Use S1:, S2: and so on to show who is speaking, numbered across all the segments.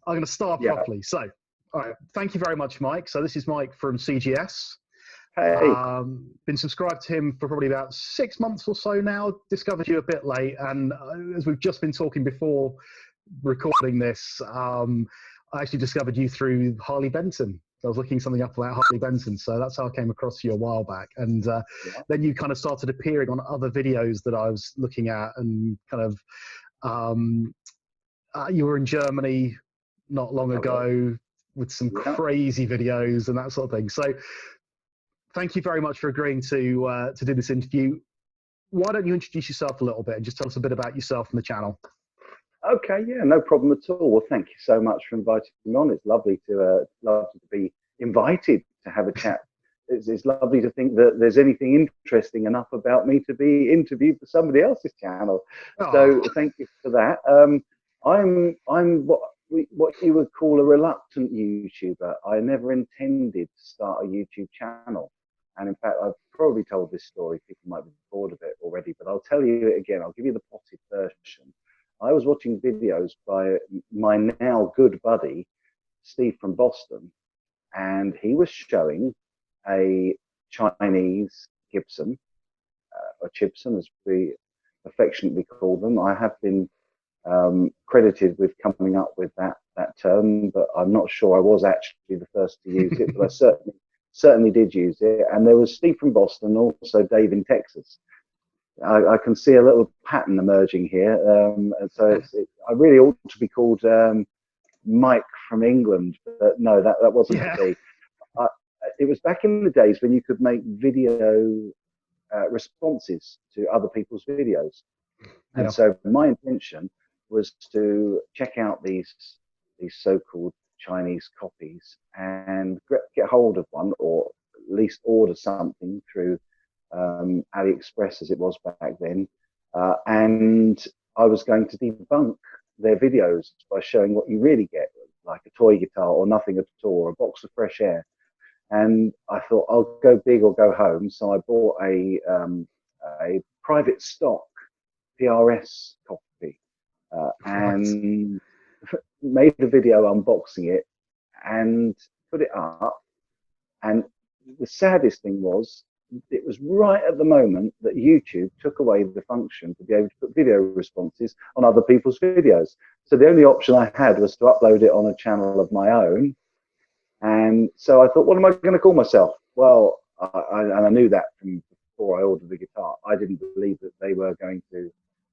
S1: I'm going to start
S2: Yeah.
S1: properly. So, all right, thank you very much, Mike. So this is Mike from CGS.
S2: Hey.
S1: Been subscribed to him for probably about 6 months or so now. Discovered you a bit late, and as we've just been talking before recording this, I actually discovered you through Harley Benton. I was looking something up about Harley Benton, so that's how I came across you a while back. And then you kind of started appearing on other videos that I was looking at, and kind of you were in Germany not long ago with some crazy videos and that sort of thing. So thank you very much for agreeing to do this interview. Why don't you introduce yourself a little bit and just tell us a bit about yourself and the channel?
S2: Okay, yeah, no problem at all. Well, thank you so much for inviting me on. It's lovely to be invited to have a chat. It's lovely to think that there's anything interesting enough about me to be interviewed for somebody else's channel. So thank you for that. I'm what you would call a reluctant YouTuber. I never intended to start a YouTube channel. And in fact, I've probably told this story. People might be bored of it already, but I'll tell you it again. I'll give you the potted version. I was watching videos by my now good buddy, Steve from Boston, and he was showing a Chinese Gibson, or Chibson as we affectionately call them. I have been credited with coming up with that term, but I'm not sure I was actually the first to use it, but I certainly did use it. And there was Steve from Boston, also Dave in Texas. I can see a little pattern emerging here, and so I really ought to be called Mike from England, but no, that wasn't to be. It was back in the days when you could make video responses to other people's videos, and so my intention was to check out these so-called Chinese copies and get hold of one, or at least order something through AliExpress, as it was back then, and I was going to debunk their videos by showing what you really get, like a toy guitar or nothing at all, or a box of fresh air. And I thought, I'll go big or go home. So I bought a private stock PRS copy and made a video unboxing it and put it up. And the saddest thing was, it was right at the moment that YouTube took away the function to be able to put video responses on other people's videos. So the only option I had was to upload it on a channel of my own. And so I thought, what am I going to call myself? Well, I knew that from before I ordered the guitar. I didn't believe that they were going to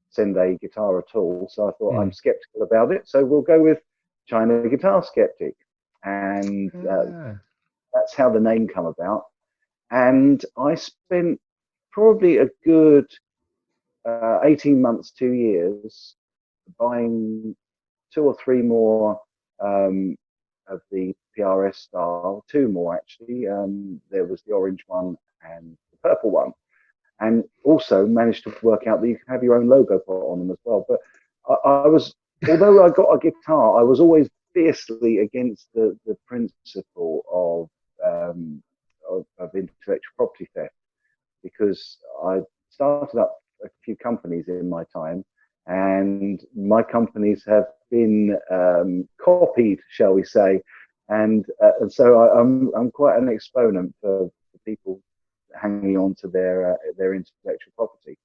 S2: send a guitar at all. So I thought, I'm skeptical about it. So we'll go with China Guitar Skeptic. And that's how the name come about. And I spent probably a good 18 months, 2 years, buying 2 or 3 more of the PRS style, 2 more actually. There was the orange one and the purple one, and also managed to work out that you can have your own logo put on them as well. But I was, although I got a guitar, I was always fiercely against the principle of intellectual property theft, because I started up a few companies in my time, and my companies have been copied, shall we say, and so I'm quite an exponent for people hanging on to their intellectual property.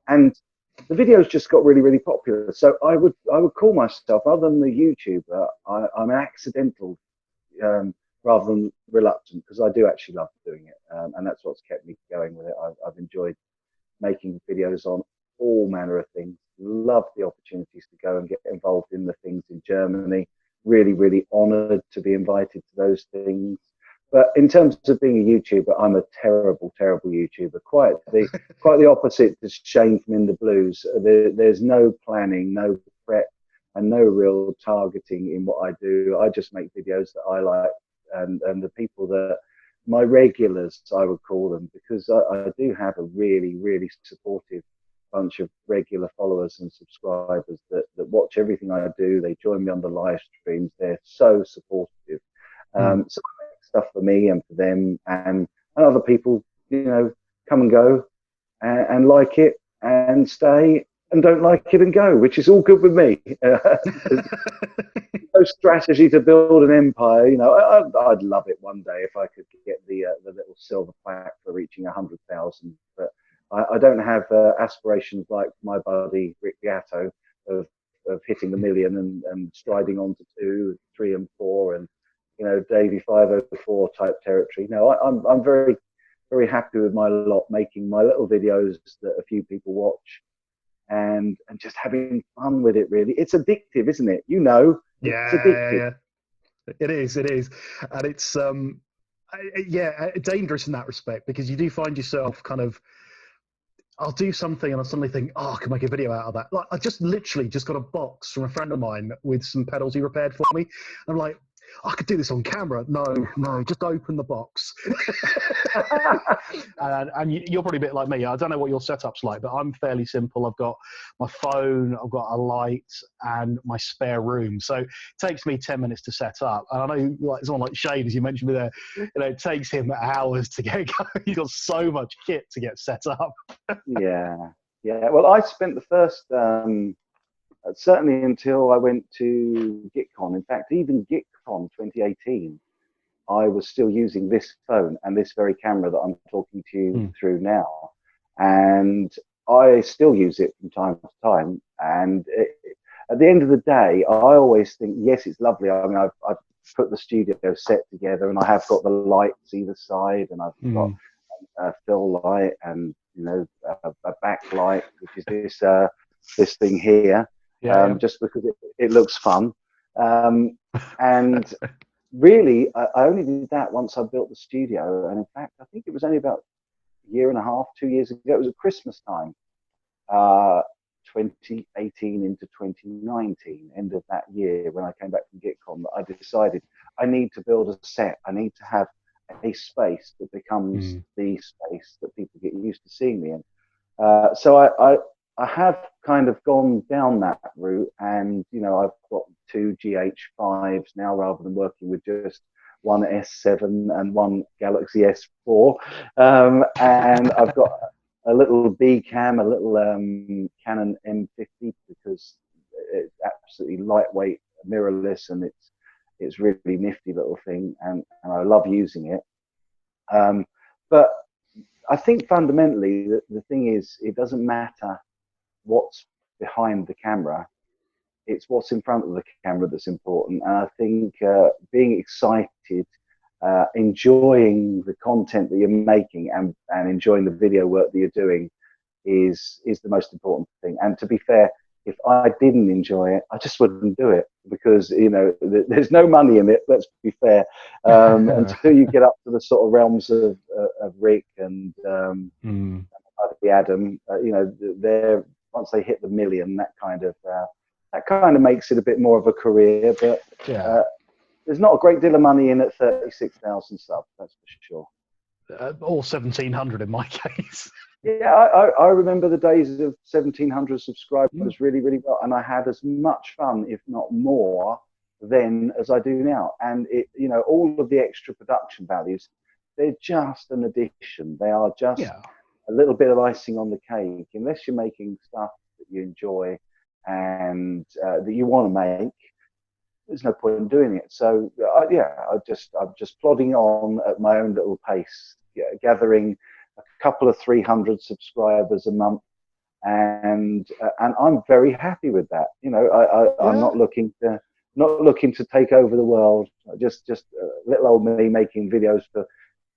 S2: And the videos just got really, really popular. So I would call myself, other than the YouTuber, I'm an accidental rather than reluctant, because I do actually love doing it, and that's what's kept me going with it. I've enjoyed making videos on all manner of things. Love the opportunities to go and get involved in the things in Germany. Really, really honoured to be invited to those things. But in terms of being a YouTuber, I'm a terrible, terrible YouTuber. Quite the opposite to Shane from In the Blues. There's no planning, no prep, and no real targeting in what I do. I just make videos that I like, and the people that, my regulars, I would call them, because I do have a really, really supportive bunch of regular followers and subscribers that watch everything I do. They join me on the live streams. They're so supportive. So I make stuff for me and for them, and other people, you know, come and go and like it and stay and don't like it and go, which is all good with me. No strategy to build an empire. You know, I'd love it one day if I could get the little silver plaque for reaching 100,000. But I don't have aspirations like my buddy Rick Gatto of hitting the million and striding on to 2, 3, and 4, and you know, Davey 504 type territory. No, I'm very, very happy with my lot, making my little videos that a few people watch, and just having fun with it. Really, it's addictive, isn't it? You know, it's addictive.
S1: Yeah. It is, and it's dangerous in that respect, because you do find yourself kind of, I'll do something and I suddenly think, oh, I can make a video out of that. Like, I just literally just got a box from a friend of mine with some pedals he repaired for me. I'm like, I could do this on camera. No, just open the box. and you're probably a bit like me. I don't know what your setup's like, but I'm fairly simple. I've got my phone, I've got a light, and my spare room. So it takes me 10 minutes to set up. And I know, like someone like Shane, as you mentioned me there, you know, it takes him hours to get going. He's got so much kit to get set up.
S2: Yeah. Well, I spent the first, certainly until I went to GitCon. In fact, even GitCon 2018, I was still using this phone and this very camera that I'm talking to you through now. And I still use it from time to time. And at the end of the day, I always think, yes, it's lovely. I mean, I've put the studio set together, and I have got the lights either side, and I've got a fill light, and you know, a backlight, which is this thing here, just because it looks fun. And really, I only did that once I built the studio. And in fact, I think it was only about a year and a half, 2 years ago. It was at Christmas time, 2018 into 2019, end of that year, when I came back from GitCon, that I decided I need to build a set. I need to have a space that becomes the space that people get used to seeing me in. So I have kind of gone down that route, and you know, I've got 2 GH5s now, rather than working with just one S7 and one Galaxy S4. And I've got a little B cam, a little Canon M50, because it's absolutely lightweight, mirrorless, and it's really nifty little thing, and I love using it. But I think fundamentally the thing is, it doesn't matter what's behind the camera, it's what's in front of the camera that's important. And I think being excited, enjoying the content that you're making, and enjoying the video work that you're doing is the most important thing. And to be fair, if I didn't enjoy it, I just wouldn't do it, because you know, there's no money in it, let's be fair, until you get up to the sort of realms of Rick and Adam. You know, they're, once they hit the million, that kind of makes it a bit more of a career. But there's not a great deal of money in at 36,000 subs, that's for sure.
S1: Or 1,700 in my case.
S2: Yeah, I remember the days of 1,700 subscribers really, really well, and I had as much fun, if not more, then as I do now. And it, you know, all of the extra production values, they're just an addition. They are just a little bit of icing on the cake. Unless you're making stuff that you enjoy and that you want to make, there's no point in doing it. So I'm just plodding on at my own little pace, gathering a couple of 300 subscribers a month, and I'm very happy with that. You know, I'm not looking to take over the world. Just little old me making videos for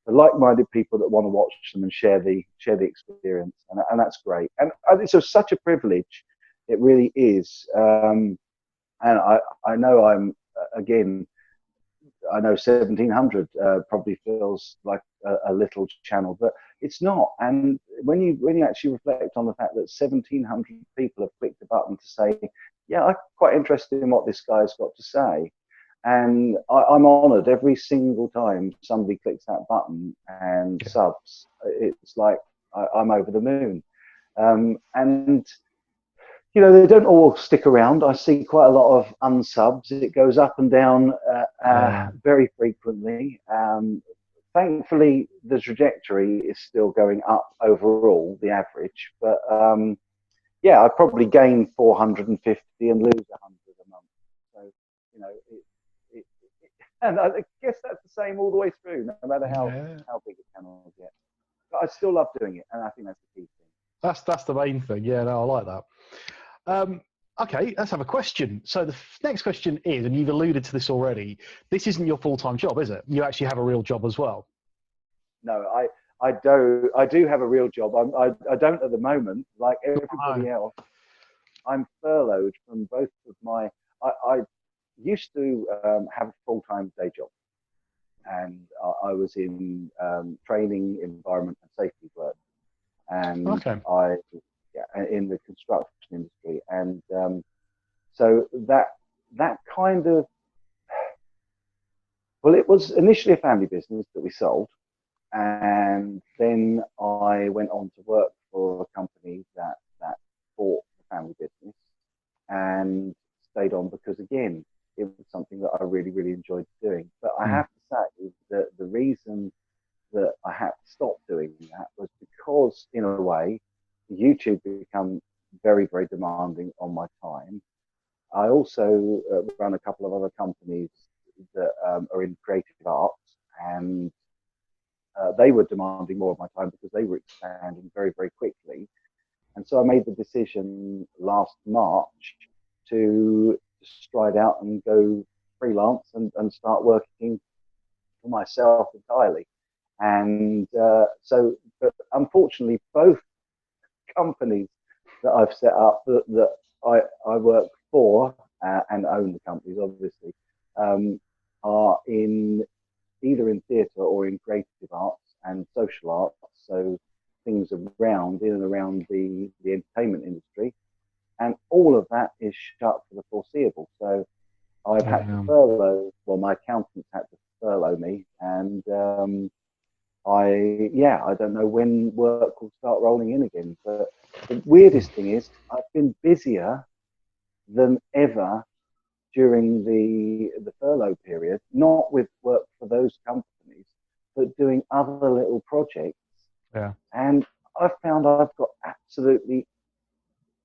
S2: like-minded people that want to watch them and share the experience, and that's great. And it's such a privilege, it really is. And I know again, I know 1,700 probably feels like a little channel, but it's not. And when you actually reflect on the fact that 1,700 people have clicked the button to say, yeah, I'm quite interested in what this guy's got to say, and I'm honoured every single time somebody clicks that button and subs. It's like I'm over the moon. And you know, they don't all stick around. I see quite a lot of unsubs. It goes up and down very frequently. Thankfully, the trajectory is still going up overall, the average. But yeah, I probably gain 450 and lose 100 a month. So, you know, and I guess that's the same all the way through, no matter how big a channel I get. But I still love doing it, and I think that's the key thing.
S1: That's the main thing. Yeah, no, I like that. Okay, let's have a question. So the next question is, and you've alluded to this already, this isn't your full-time job, is it? You actually have a real job as well.
S2: No, I do have a real job. I don't at the moment, like everybody else. I'm furloughed from both of my. I used to have a full-time day job, and I was in training, environment, and safety work, and in the construction industry, and so that kind of, well, it was initially a family business that we sold, and then I went on to work for a company that bought the family business, and stayed on because, again, it was something that I really, really enjoyed doing. But I have to say that the reason that I had to stop doing that was because, in a way, YouTube became very, very demanding on my time. I also run a couple of other companies that are in creative arts, and they were demanding more of my time because they were expanding very, very quickly. And so I made the decision last March to stride out and go freelance and start working for myself entirely. And but unfortunately, both companies that I've set up that I work for and own the companies, obviously, are either in theatre or in creative arts and social arts, so things around in and around the entertainment industry, and all of that is shut for the foreseeable. So I've had to furlough. Well, my accountants had to furlough me, and I don't know when work will start rolling in again. But the weirdest thing is, I've been busier than ever during the furlough period, not with work for those companies, but doing other little projects.
S1: Yeah.
S2: And I've found I've got absolutely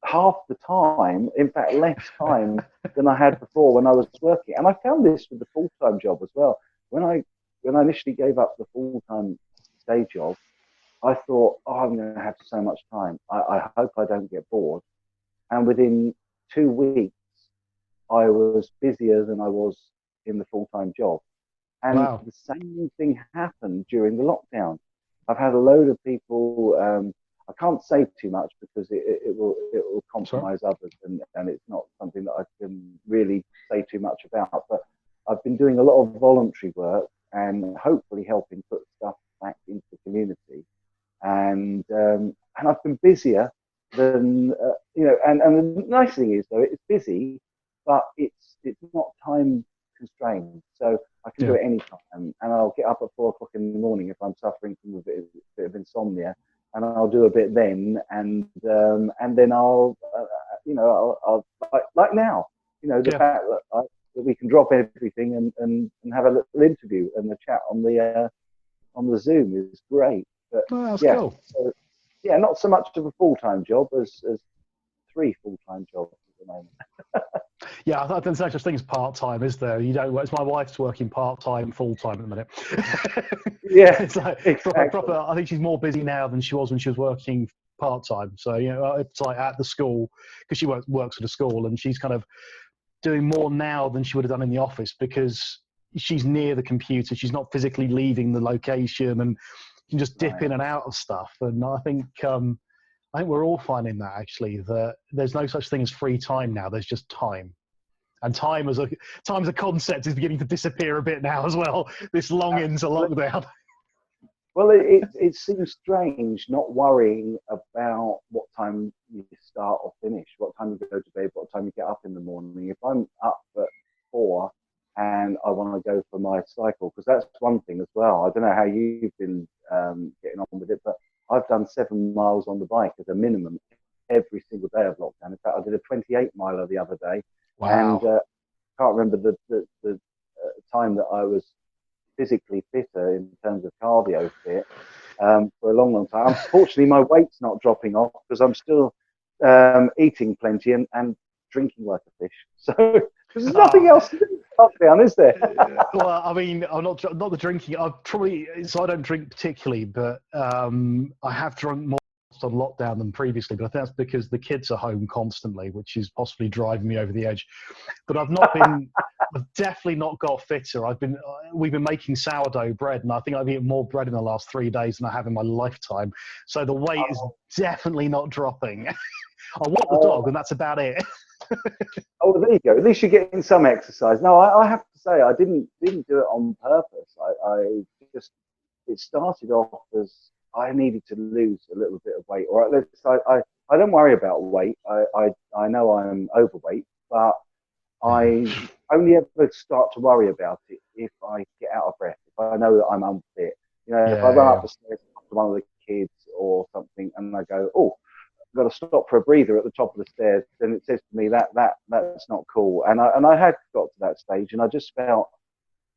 S2: half the time, in fact, less time than I had before when I was working. And I found this with the full-time job as well. When I initially gave up the full-time day job, I thought, oh, I'm going to have so much time. I hope I don't get bored. And within 2 weeks, I was busier than I was in the full-time job. And the same thing happened during the lockdown. I've had a load of people, I can't say too much because it will compromise others, and it's not something that I can really say too much about. But I've been doing a lot of voluntary work and hopefully helping put stuff back into the community. And I've been busier than and the nice thing is, though, it's busy, but it's not time constrained, so I can do it any time, and I'll get up at 4 o'clock in the morning if I'm suffering from a bit of insomnia, and I'll do a bit then, and then I'll I'll like now, the fact that we can drop everything and have a little interview and the chat on the Zoom is great. But
S1: cool.
S2: So, not so much of a full-time job as 3 full-time jobs at the moment.
S1: Yeah, I thought there's no such thing as part-time, is there? You don't. It's my wife's working part-time, full-time at the minute.
S2: Yeah,
S1: it's like
S2: exactly.
S1: proper. I think she's more busy now than she was when she was working part-time. So it's like at the school, because she works at a school, and she's kind of doing more now than she would have done in the office because she's near the computer. She's not physically leaving the location, and can just dip in and out of stuff. And I think we're all finding that, actually, that there's no such thing as free time now. There's just time. And time as a concept is beginning to disappear a bit now as well. This long into lockdown.
S2: Well, it seems strange not worrying about what time you start or finish, what time you go to bed, what time you get up in the morning. If I'm up at 4 and I want to go for my cycle, because that's one thing as well. I don't know how you've been getting on with it, but I've done 7 miles on the bike as a minimum every single day of lockdown. In fact, I did a 28 miler the other day.
S1: Wow.
S2: And can't remember the time that I was physically fitter in terms of cardio fit for a long, long time. Unfortunately, my weight's not dropping off because I'm still eating plenty and drinking like a fish. So there's nothing else to do in lockdown, is there?
S1: Well, I mean, I'm not the drinking. I probably so I don't drink particularly, but I have drunk more on lockdown than previously. But I think that's because the kids are home constantly, which is possibly driving me over the edge. But I've not been. I've definitely not got fitter. We've been making sourdough bread, and I think I've eaten more bread in the last 3 days than I have in my lifetime. So the weight is definitely not dropping. I walk the dog, and that's about it.
S2: Oh, there you go. At least you're getting some exercise. No, I have to say I didn't do it on purpose. I just it started off as I needed to lose a little bit of weight, or at least I don't worry about weight. I know I'm overweight, but I only ever start to worry about it if I get out of breath, if I know that I'm unfit. You know, if I run up the stairs to one of the kids or something, and I go, oh, I've got to stop for a breather at the top of the stairs, then it says to me that's not cool. And I had got to that stage, and I just felt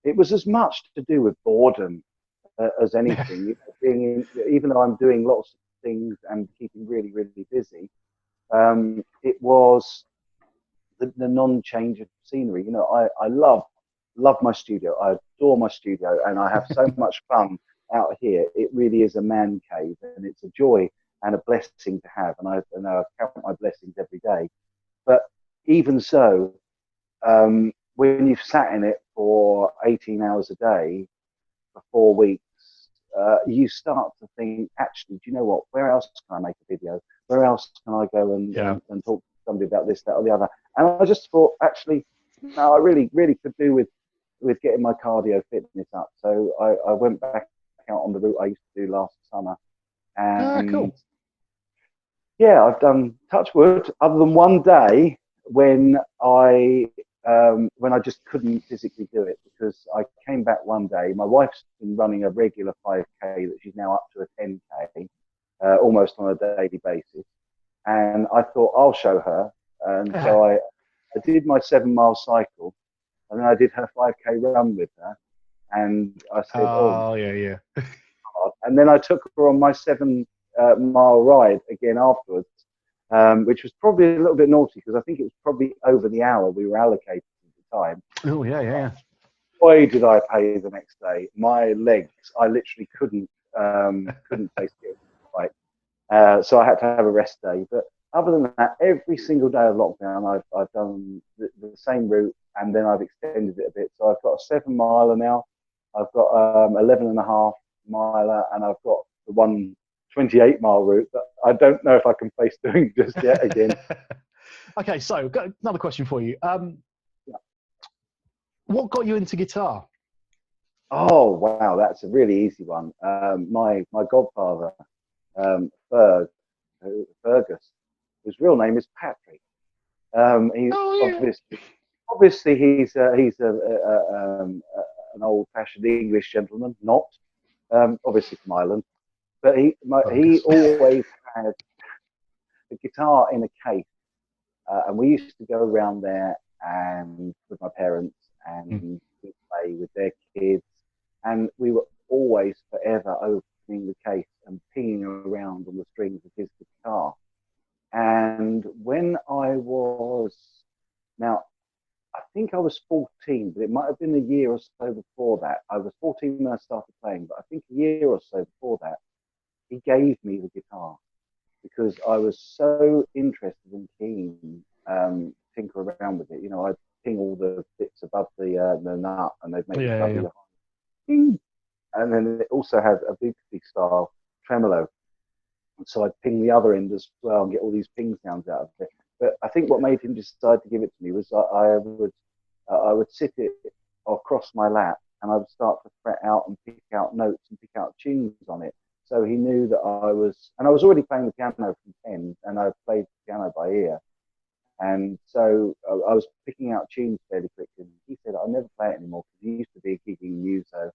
S2: it was as much to do with boredom as anything. You know, even though I'm doing lots of things and keeping really, really busy, it was the non-change of scenery. You know, I love my studio. I adore my studio, and I have so much fun out here. It really is a man cave, and it's a joy and a blessing to have. And I count my blessings every day. But even so, when you've sat in it for 18 hours a day for 4 weeks, you start to think, actually, do you know what? Where else can I make a video? Where else can I go and talk to somebody about this, that, or the other? And I just thought, actually, no, I really, really could do with getting my cardio fitness up. So I went back out on the route I used to do last summer. And
S1: cool.
S2: yeah, I've done, touch wood, other than one day when I just couldn't physically do it, because I came back one day. My wife's been running a regular 5K that she's now up to a 10K, almost on a daily basis. And I thought I'll show her. And so I did my 7-mile cycle, and then I did her 5K run with her. And I said,
S1: oh yeah.
S2: And then I took her on my 7-mile ride again afterwards, which was probably a little bit naughty, because I think it was probably over the hour we were allocated at the time.
S1: Oh yeah.
S2: Boy, did I pay the next day. My legs, I literally couldn't face it. Right. So I had to have a rest day. But other than that, every single day of lockdown, I've done the same route, and then I've extended it a bit. So I've got a 7-miler now. I've got 11.5-miler, and I've got the 128-mile route that I don't know if I can face doing just yet again.
S1: Okay, so got another question for you. What got you into guitar?
S2: Oh wow, that's a really easy one. My godfather, Fergus, his real name is Patrick. Obviously he's an old-fashioned English gentleman, not obviously from Ireland, but he always had a guitar in a case, and we used to go around there and with my parents, and we'd play with their kids, and we were always forever opening the case and pinging around on the strings of his guitar. And when I think I was 14, but it might have been a year or so before that. I was 14 when I started playing, but I think a year or so before that, he gave me the guitar, because I was so interested and keen to tinker around with it. You know, I'd ping all the bits above the nut, and they'd make a lovely ping. And then it also had a big style tremolo. And so I'd ping the other end as well and get all these ping sounds out of it. But I think what made him decide to give it to me was I would sit it across my lap, and I would start to fret out and pick out notes and pick out tunes on it. So he knew that I was already playing the piano from 10, and I played piano by ear. And so I was picking out tunes fairly quickly. He said, I'll never play it anymore, because he used to be a gigging muso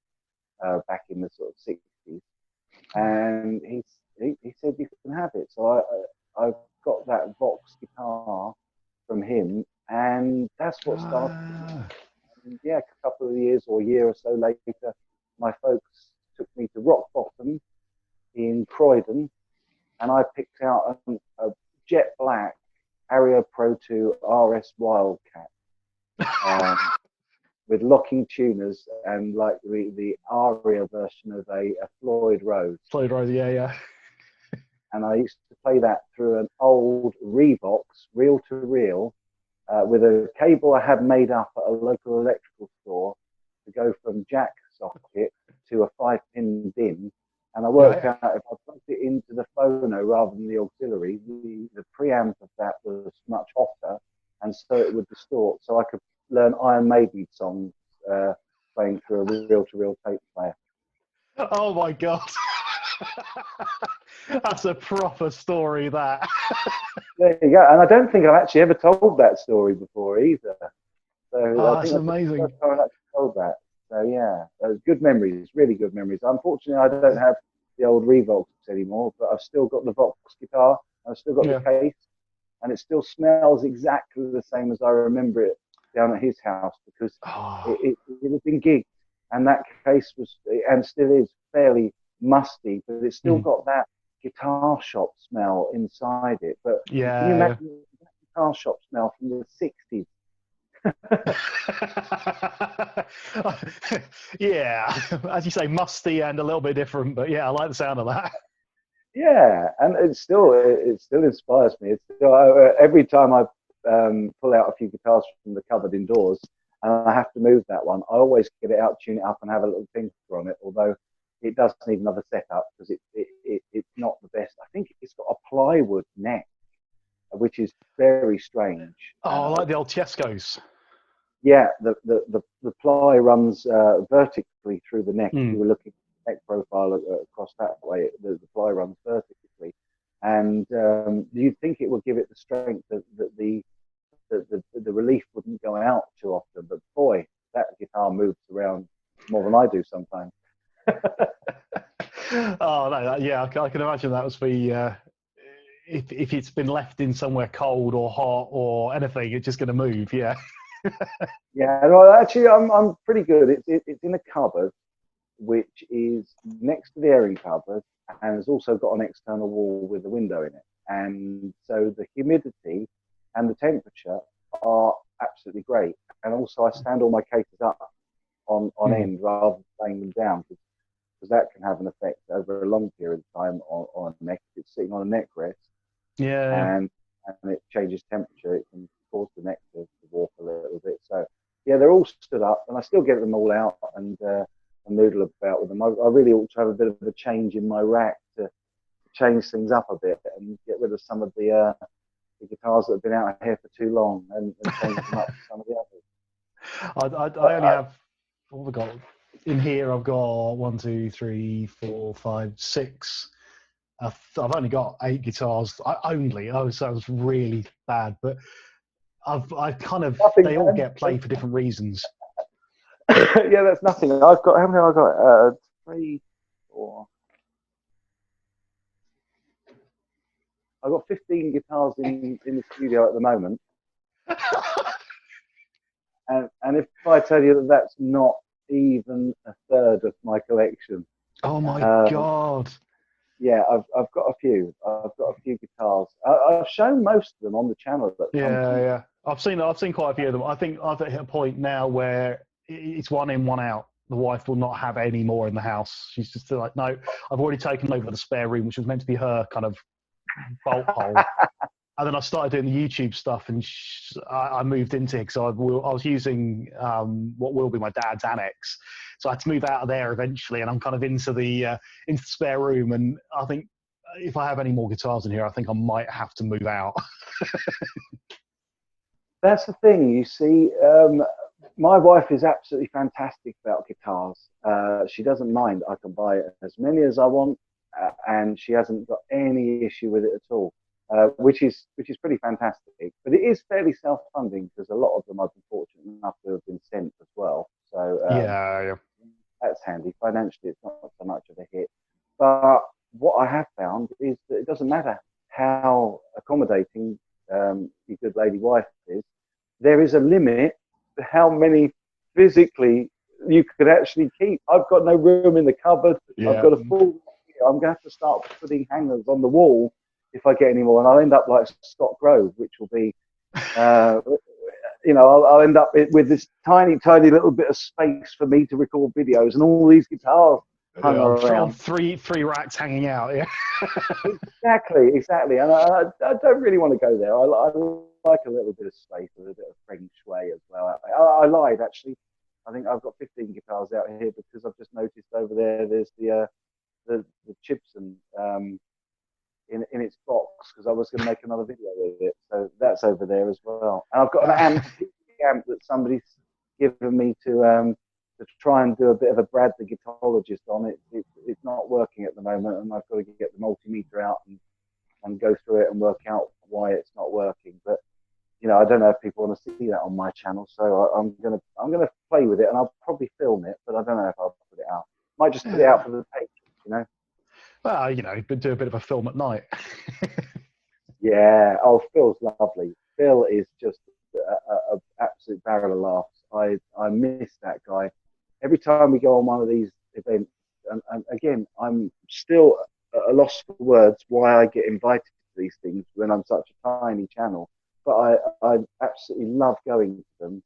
S2: back in the sort of 60s. And he said, you can have it. So I got that Vox guitar from him, and that's what started. And yeah, a couple of years or a year or so later, my folks took me to Rock Bottom in Croydon, and I picked out a jet black Ario Pro 2 RS Wildcat. With locking tuners and like the Aria version of a Floyd Rose.
S1: Floyd Rose, yeah.
S2: And I used to play that through an old Revox, reel-to-reel, with a cable I had made up at a local electrical store to go from jack socket to a 5-pin DIN. And I worked out if I plugged it into the phono rather than the auxiliary, the preamp of that was much hotter, and so it would distort. So I could learn Iron Maiden songs playing through a reel-to-reel tape player.
S1: Oh my God. That's a proper story, that.
S2: There you go. And I don't think I've actually ever told that story before either. So I
S1: that's
S2: think
S1: amazing.
S2: That's the first time I've actually told that. So yeah, good memories, really good memories. Unfortunately, I don't have the old Revox anymore, but I've still got the Vox guitar. I've still got the case, and it still smells exactly the same as I remember it down at his house, because it had been gigged, and that case was, and still is, fairly musty, but it's still got that guitar shop smell inside it. But can you imagine that guitar shop smell from the 60s?
S1: Yeah, as you say, musty and a little bit different, but yeah, I like the sound of that.
S2: Yeah, and it still inspires me. It's still, every time I pull out a few guitars from the cupboard indoors and I have to move that one, I always get it out, tune it up, and have a little tinker on it. Although it does need another setup, because it's not the best. I think it's got a plywood neck, which is very strange.
S1: I like the old Tiescos.
S2: Yeah, the ply runs vertically through the neck. If you were looking at the neck profile across that way, the ply runs vertically. And you'd think it would give it the strength that the relief wouldn't go out too often. But boy, that guitar moves around more than I do sometimes.
S1: Oh no, yeah, I can imagine that must be if it's been left in somewhere cold or hot or anything, it's just going to move. Yeah.
S2: Yeah, no, actually, I'm pretty good. It's in a cupboard, which is next to the airing cupboard, and has also got an external wall with a window in it. And so the humidity and the temperature are absolutely great. And also, I stand all my cases up on end rather than laying them down, because that can have an effect over a long period of time on a neck. If it's sitting on a neck rest, and it changes temperature, it can cause the neck to warp a little bit. So yeah, they're all stood up, and I still get them all out and noodle about with them. I really ought to have a bit of a change in my rack to change things up a bit and get rid of some of the guitars that have been out here for too long, and change them up to some of the others.
S1: I only have, what have I got in here? I've got 1, 2, 3, 4, 5, 6. I've only got 8 guitars. Oh, sounds really bad, but I kind of, they all get played for different reasons.
S2: Yeah, that's nothing. I've got, how many have I got? 3, 4. I've got 15 guitars in the studio at the moment. And if I tell you that that's not even a third of my collection.
S1: Oh my God.
S2: Yeah, I've got a few. I've got a few guitars. I've shown most of them on the channel.
S1: Yeah. I've seen quite a few of them. I think I've hit a point now where it's one in, one out. The wife will not have any more in the house. She's just like, no, I've already taken over the spare room, which was meant to be her kind of bolt hole. And then I started doing the YouTube stuff, and I moved into it because I was using what will be my dad's annex. So I had to move out of there eventually, and I'm kind of into the spare room. And I think if I have any more guitars in here, I think I might have to move out.
S2: That's the thing, you see. My wife is absolutely fantastic about guitars. She doesn't mind. I can buy as many as I want, and she hasn't got any issue with it at all. Which is pretty fantastic, but it is fairly self-funding, because a lot of them I've been fortunate enough to have been sent as well. So
S1: yeah,
S2: that's handy. Financially, it's not so much of a hit. But what I have found is that it doesn't matter how accommodating your good lady wife is. There is a limit to how many physically you could actually keep. I've got no room in the cupboard. Yeah. I've got a full. I'm going to have to start putting hangers on the wall if I get any more, and I'll end up like Scott Grove, which will be, you know, I'll end up with this tiny little bit of space for me to record videos, and all these guitars hung around.
S1: Three racks hanging out. Yeah.
S2: Exactly. And I don't really want to go there. I like a little bit of space with a bit of French way as well. I lied, actually. I think I've got 15 guitars out here because I've just noticed over there there's the Chibson in its box, because I was going to make another video with it. So that's over there as well. And I've got an amp that somebody's given me to try and do a bit of a Bradley guitarologist on it. It's not working at the moment, and I've got to get the multimeter out and go through it and work out why it's not working. But you know, I don't know if people want to see that on my channel, so I'm gonna play with it, and I'll probably film it, but I don't know if I'll put it out. Might just put it out for the page, you know.
S1: Well, you know, but do a bit of a film at night.
S2: Yeah. Oh, Phil's lovely. Phil is just a absolute barrel of laughs. I miss that guy. Every time we go on one of these events, and again, I'm still at a loss for words why I get invited to these things when I'm such a tiny channel. But I absolutely love going to them.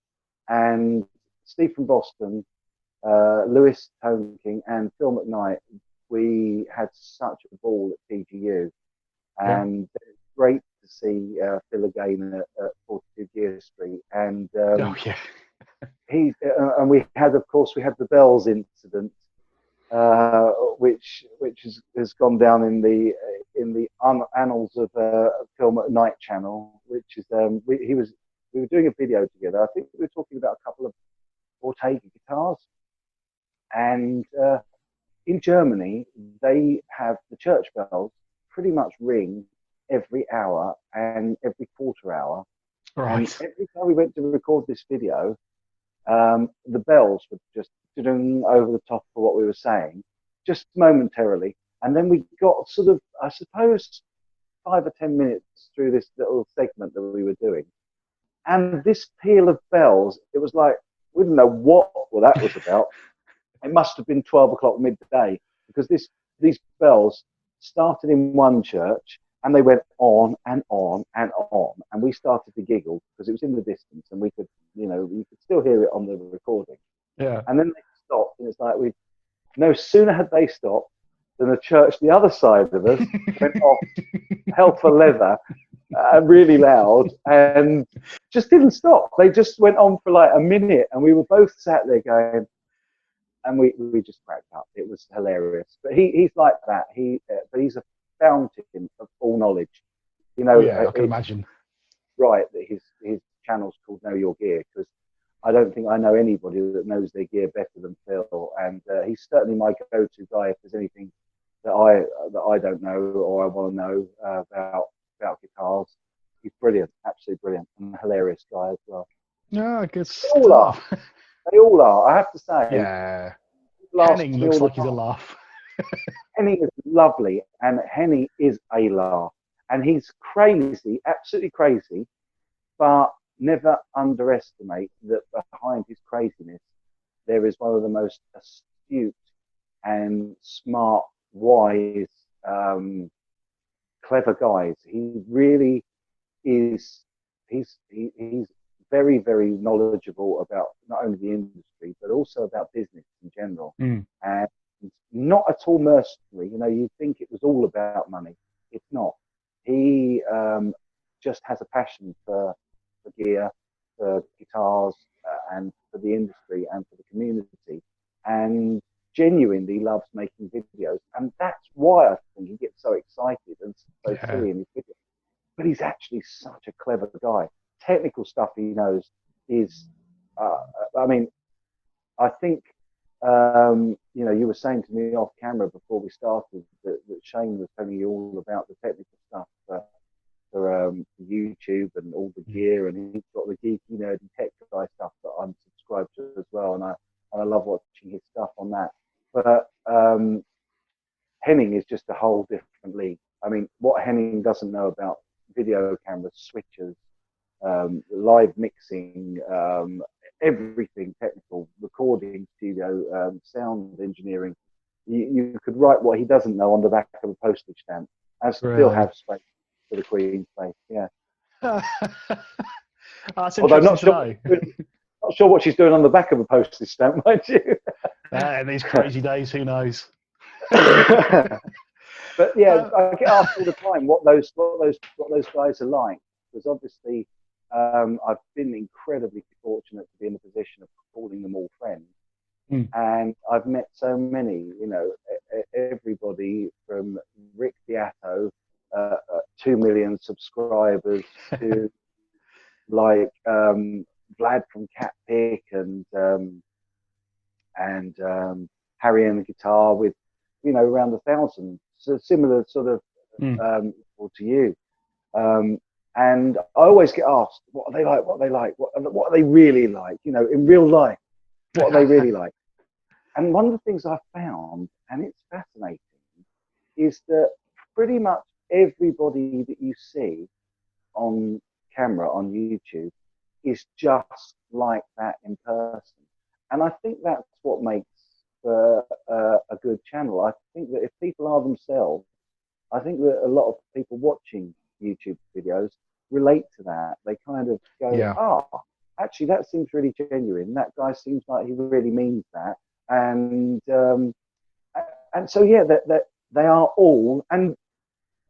S2: And Steve from Boston, Lewis Tone King, and Phil McKnight, we had such a ball at TGU. And it's great to see Phil again at 42 Gear Street. And and we had the bells incident, which has gone down in the annals of Film at Night channel, which is we were doing a video together. I think we were talking about a couple of Ortega guitars, and in Germany they have the church bells pretty much ring every hour and every quarter hour. Right. And every time we went to record this video, the bells were just over the top of what we were saying, just momentarily. And then we got sort of, I suppose, 5 or 10 minutes through this little segment that we were doing. And this peal of bells, it was like, we didn't know what that was about. It must have been 12 o'clock midday, because these bells started in one church and they went on and on and on. And we started to giggle because it was in the distance and we could, you know, you could still hear it on the recording.
S1: Yeah.
S2: And then they stopped, and it's like no sooner had they stopped than the church the other side of us went off hell for leather, really loud, and just didn't stop. They just went on for like a minute, and we were both sat there going, and we just cracked up. It was hilarious. But he's like that. But he's a fountain of all knowledge. You know.
S1: Yeah, I can imagine.
S2: Right, that his channel's called Know Your Gear, because I don't think I know anybody that knows their gear better than Phil, and he's certainly my go-to guy if there's anything that I don't know or I want to know about guitars. He's brilliant, absolutely brilliant, and a hilarious guy as well.
S1: Yeah, good stuff.
S2: They all are. I have to say.
S1: Yeah. Henning looks like he's a laugh.
S2: Henning is lovely, and Henning is a laugh, and he's crazy, absolutely crazy, but never underestimate that behind his craziness there is one of the most astute and smart, wise, clever guys. He really is. He's very, very knowledgeable about not only the industry but also about business in general, and not at all mercenary. You know, you'd think it was all about money. It's not. He just has a passion for gear, for guitars, and for the industry and for the community, and genuinely loves making videos. And that's why I think he gets so excited and so silly in his videos. But he's actually such a clever guy. Technical stuff he knows is, I mean, I think, you know, you were saying to me off camera before we started that Shane was telling you all about the technical stuff for YouTube and all the gear, and he's got the geeky, nerdy tech guy stuff that I'm subscribed to as well, and I love watching his stuff on that. But Henning is just a whole different league. I mean, what Henning doesn't know about video cameras, switches, live mixing, everything technical, recording studio, sound engineering. You could write what he doesn't know on the back of a postage stamp and still have space for the Queen's face. Yeah.
S1: That's
S2: Although
S1: interesting to know.
S2: not sure what she's doing on the back of a postage stamp, mind you.
S1: In these crazy days, who knows?
S2: But yeah, I get asked all the time what those guys are like, because obviously I've been incredibly fortunate to be in the position of calling them all friends, and I've met so many, you know, everybody from Rick Beato, 2 million subscribers, to like Vlad from Cat Pick and Harry and the guitar with, you know, around 1,000. So similar sort of to you. And I always get asked, what are they like? What are they like? What are they really like? You know, in real life, what are they really like? And one of the things I found, and it's fascinating, is that pretty much everybody that you see on camera on YouTube is just like that in person. And I think that's what makes a good channel. I think that if people are themselves, I think that a lot of people watching YouTube videos relate to that. They kind of go, oh, actually, that seems really genuine. That guy seems like he really means that. And so, yeah, that they are all, and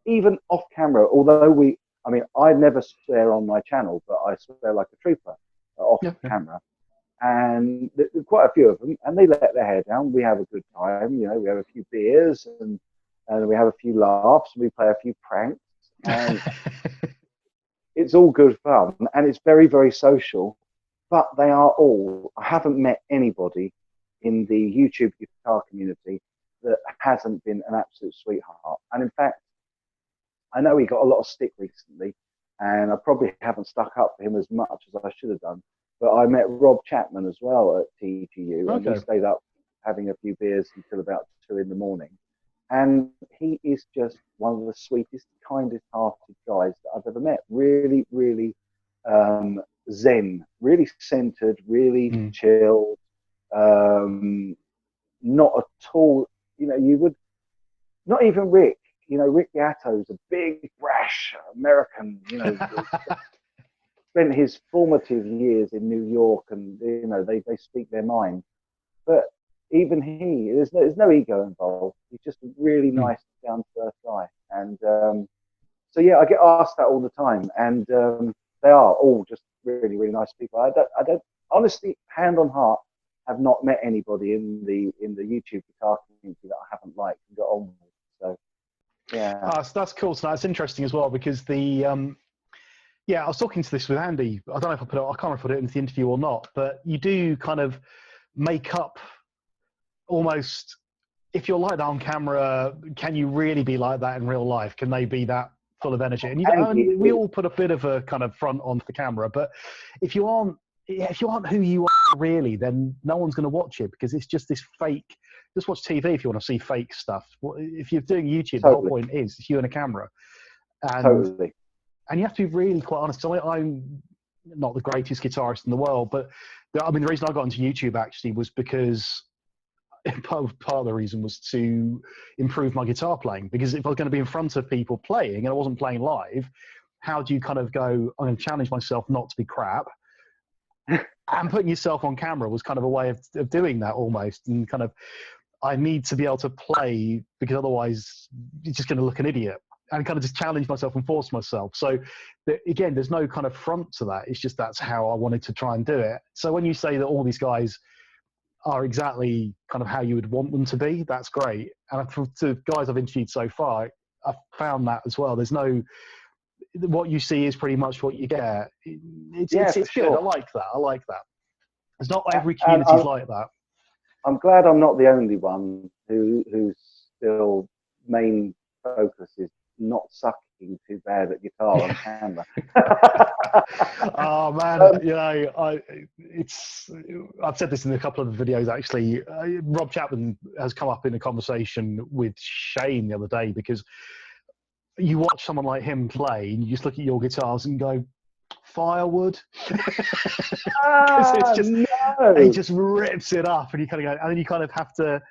S2: even off camera, although I never swear on my channel, but I swear like a trooper off camera. And quite a few of them, and they let their hair down. We have a good time, you know. We have a few beers and we have a few laughs. And we play a few pranks, and it's all good fun. And it's very, very social. But they are all. I haven't met anybody in the YouTube guitar community that hasn't been an absolute sweetheart. And in fact, I know he got a lot of stick recently, and I probably haven't stuck up for him as much as I should have done. But I met Rob Chapman as well at TGU, and we stayed up having a few beers until about 2 in the morning. And he is just one of the sweetest, kindest-hearted guys that I've ever met. Really, really zen, really centered, really chilled. Not at all, you know, you would, not even Rick. You know, Rick Beato's a big, brash American, you know, spent his formative years in New York, and, you know, they speak their mind. But even he, there's no ego involved. He's just a really nice, down-to-earth guy. And so, yeah, I get asked that all the time. And they are all just really, really nice people. I don't honestly, hand on heart, have not met anybody in the YouTube guitar community that I haven't liked and got on with. So, yeah.
S1: So that's cool. So that's interesting as well, because I was talking to this with Andy. I don't know if I can't remember if I put it into the interview or not, but you do kind of make up almost, if you're like that on camera, can you really be like that in real life? Can they be that full of energy? And we all put a bit of a kind of front on the camera, but if you aren't who you are really, then no one's going to watch it, because it's just this fake. Just watch TV if you want to see fake stuff. If you're doing YouTube, the whole point is it's you and a camera. And you have to be really quite honest. So I'm not the greatest guitarist in the world, but I mean, the reason I got into YouTube actually was because part of the reason was to improve my guitar playing. Because if I was going to be in front of people playing and I wasn't playing live, how do you kind of go, I'm going to challenge myself not to be crap? And putting yourself on camera was kind of a way of doing that almost. And kind of, I need to be able to play, because otherwise you're just going to look an idiot. And kind of just challenge myself and force myself. So again, there's no kind of front to that. It's just that's how I wanted to try and do it. So when you say that all these guys are exactly kind of how you would want them to be, that's great. And for the guys I've interviewed so far, I've found that as well. There's no, what you see is pretty much what you get. It's good.
S2: Sure.
S1: I like that. It's not every community's like that.
S2: I'm glad I'm not the only one whose still main focus is not sucking too bad at guitar on camera.
S1: Oh man, you know, I've said this in a couple of videos actually. Rob Chapman has come up in a conversation with Shane the other day, because you watch someone like him play and you just look at your guitars and go, firewood. It's just, he just rips it up, and you kind of go, and then you kind of have to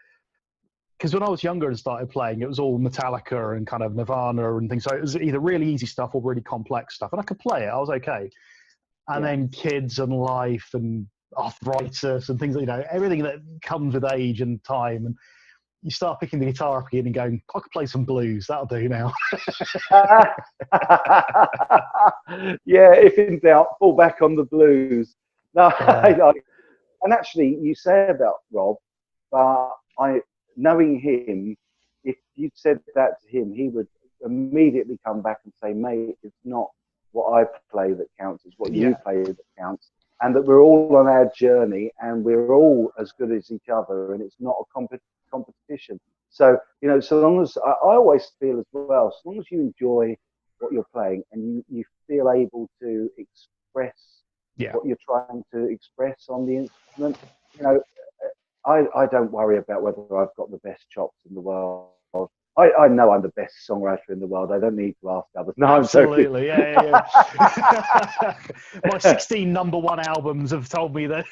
S1: because when I was younger and started playing, it was all Metallica and kind of Nirvana and things. So it was either really easy stuff or really complex stuff, and I could play it. I was okay. And then kids and life and arthritis and things, everything that comes with age and time. And you start picking the guitar up again and going, I could play some blues. That'll do now.
S2: Yeah, if in doubt, fall back on the blues. No, and actually, you say about Rob, but knowing him, if you said that to him, he would immediately come back and say, mate, it's not what I play that counts, it's what you play that counts. And that we're all on our journey and we're all as good as each other, and it's not a competition. So, so long as I always feel as well, as long as you enjoy what you're playing and you feel able to express what you're trying to express on the instrument, I don't worry about whether I've got the best chops in the world. I know I'm the best songwriter in the world. I don't need to ask others. No,
S1: absolutely, yeah. My 16 number 1 albums have told me that.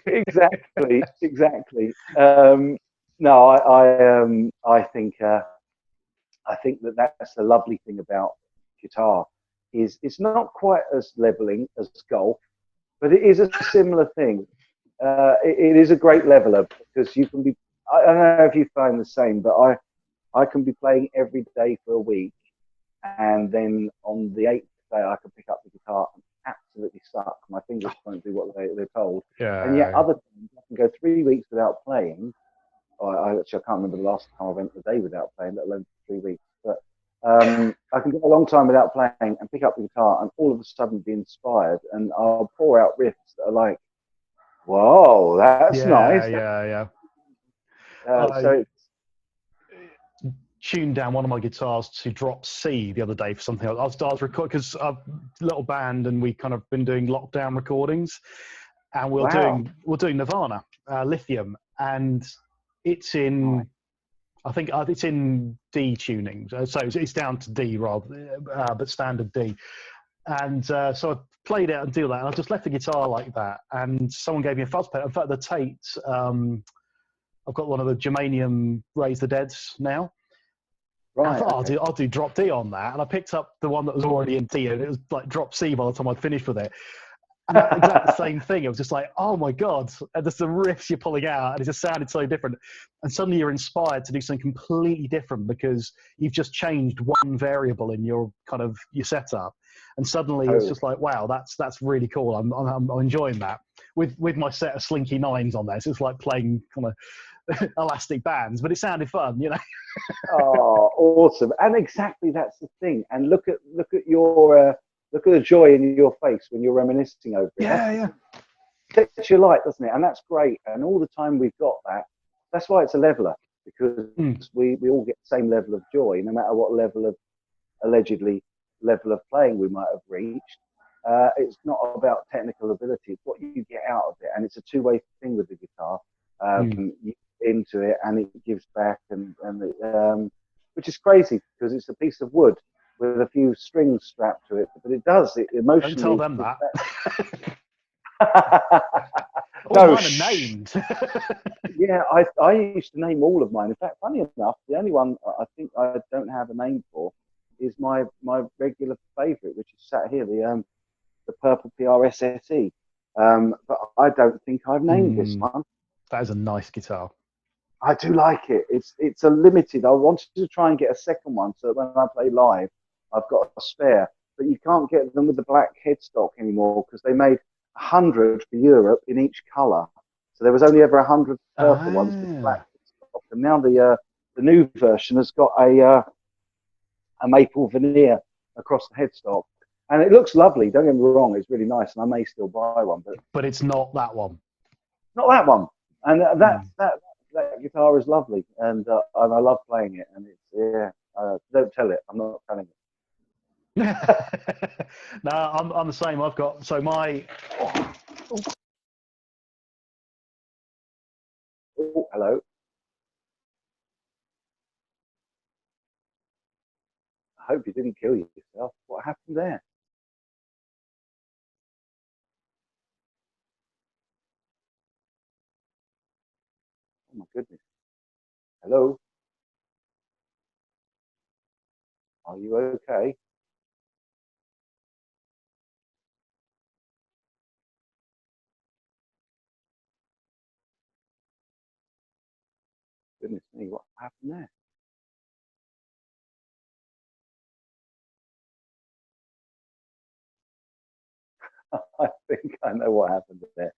S2: Exactly. No, I think that that's the lovely thing about guitar is it's not quite as leveling as golf, but it is a similar thing. It is a great leveler because you can be. I don't know if you find the same, but I can be playing every day for a week, and then on the 8th day I can pick up the guitar and absolutely suck. My fingers won't do what they're told. And yet other times I can go 3 weeks without playing. Actually, I can't remember the last time I went a day without playing, let alone 3 weeks. But I can go a long time without playing and pick up the guitar and all of a sudden be inspired, and I'll pour out riffs that are like, whoa, that's nice.
S1: Yeah.
S2: So it's,
S1: tuned down one of my guitars to drop C the other day for something else. I was recording because a little band and we kind of been doing lockdown recordings, and we're doing Nirvana Lithium, and it's in I think it's in D tuning, so it's down to D rather, but standard D. And so I played it and do that, and I just left the guitar like that, and someone gave me a fuzz pedal. In fact, the Tate, I've got one of the germanium Raise the Deads now. Right, I thought I'll do drop D on that, and I picked up the one that was already in D, and it was like drop C by the time I'd finished with it. And exactly the same thing. It was just like, oh my god, and just the riffs you're pulling out, and it just sounded so different. And suddenly you're inspired to do something completely different because you've just changed one variable in your kind of your setup, and suddenly it's just like, wow, that's really cool. I'm enjoying that with my set of Slinky 9s on there. So it's like playing kind of elastic bands, but it sounded fun,
S2: Oh, awesome! And exactly that's the thing. And look at your look at the joy in your face when you're reminiscing over it.
S1: Yeah.
S2: It sets your light, doesn't it? And that's great. And all the time we've got that. That's why it's a leveler, because we all get the same level of joy, no matter what allegedly level of playing we might have reached. It's not about technical ability; it's what you get out of it, and it's a two-way thing with the guitar. You get into it, and it gives back, and which is crazy because it's a piece of wood with a few strings strapped to it, but it emotionally.
S1: Don't tell them that.
S2: No,
S1: mine are named.
S2: Yeah, I used to name all of mine. In fact, funny enough, the only one I think I don't have a name for is my regular favourite, which is sat here, the purple PRS SE. But I don't think I've named this one.
S1: That is a nice guitar.
S2: I do like it. It's a limited. I wanted to try and get a second one so that when I play live, I've got a spare. But you can't get them with the black headstock anymore because they made 100 for Europe in each colour. So there was only ever 100 purple ones with black headstock. And now the new version has got a maple veneer across the headstock. And it looks lovely. Don't get me wrong. It's really nice. And I may still buy one.
S1: But it's not that one.
S2: Not that one. And that guitar is lovely. And I love playing it. And it's, don't tell it. I'm not telling it.
S1: No, I'm the same. I've got my.
S2: Oh, hello. I hope you didn't kill yourself. What happened there? Oh my goodness. Hello? Are you okay? Goodness me, what happened there? I think I know what happened there.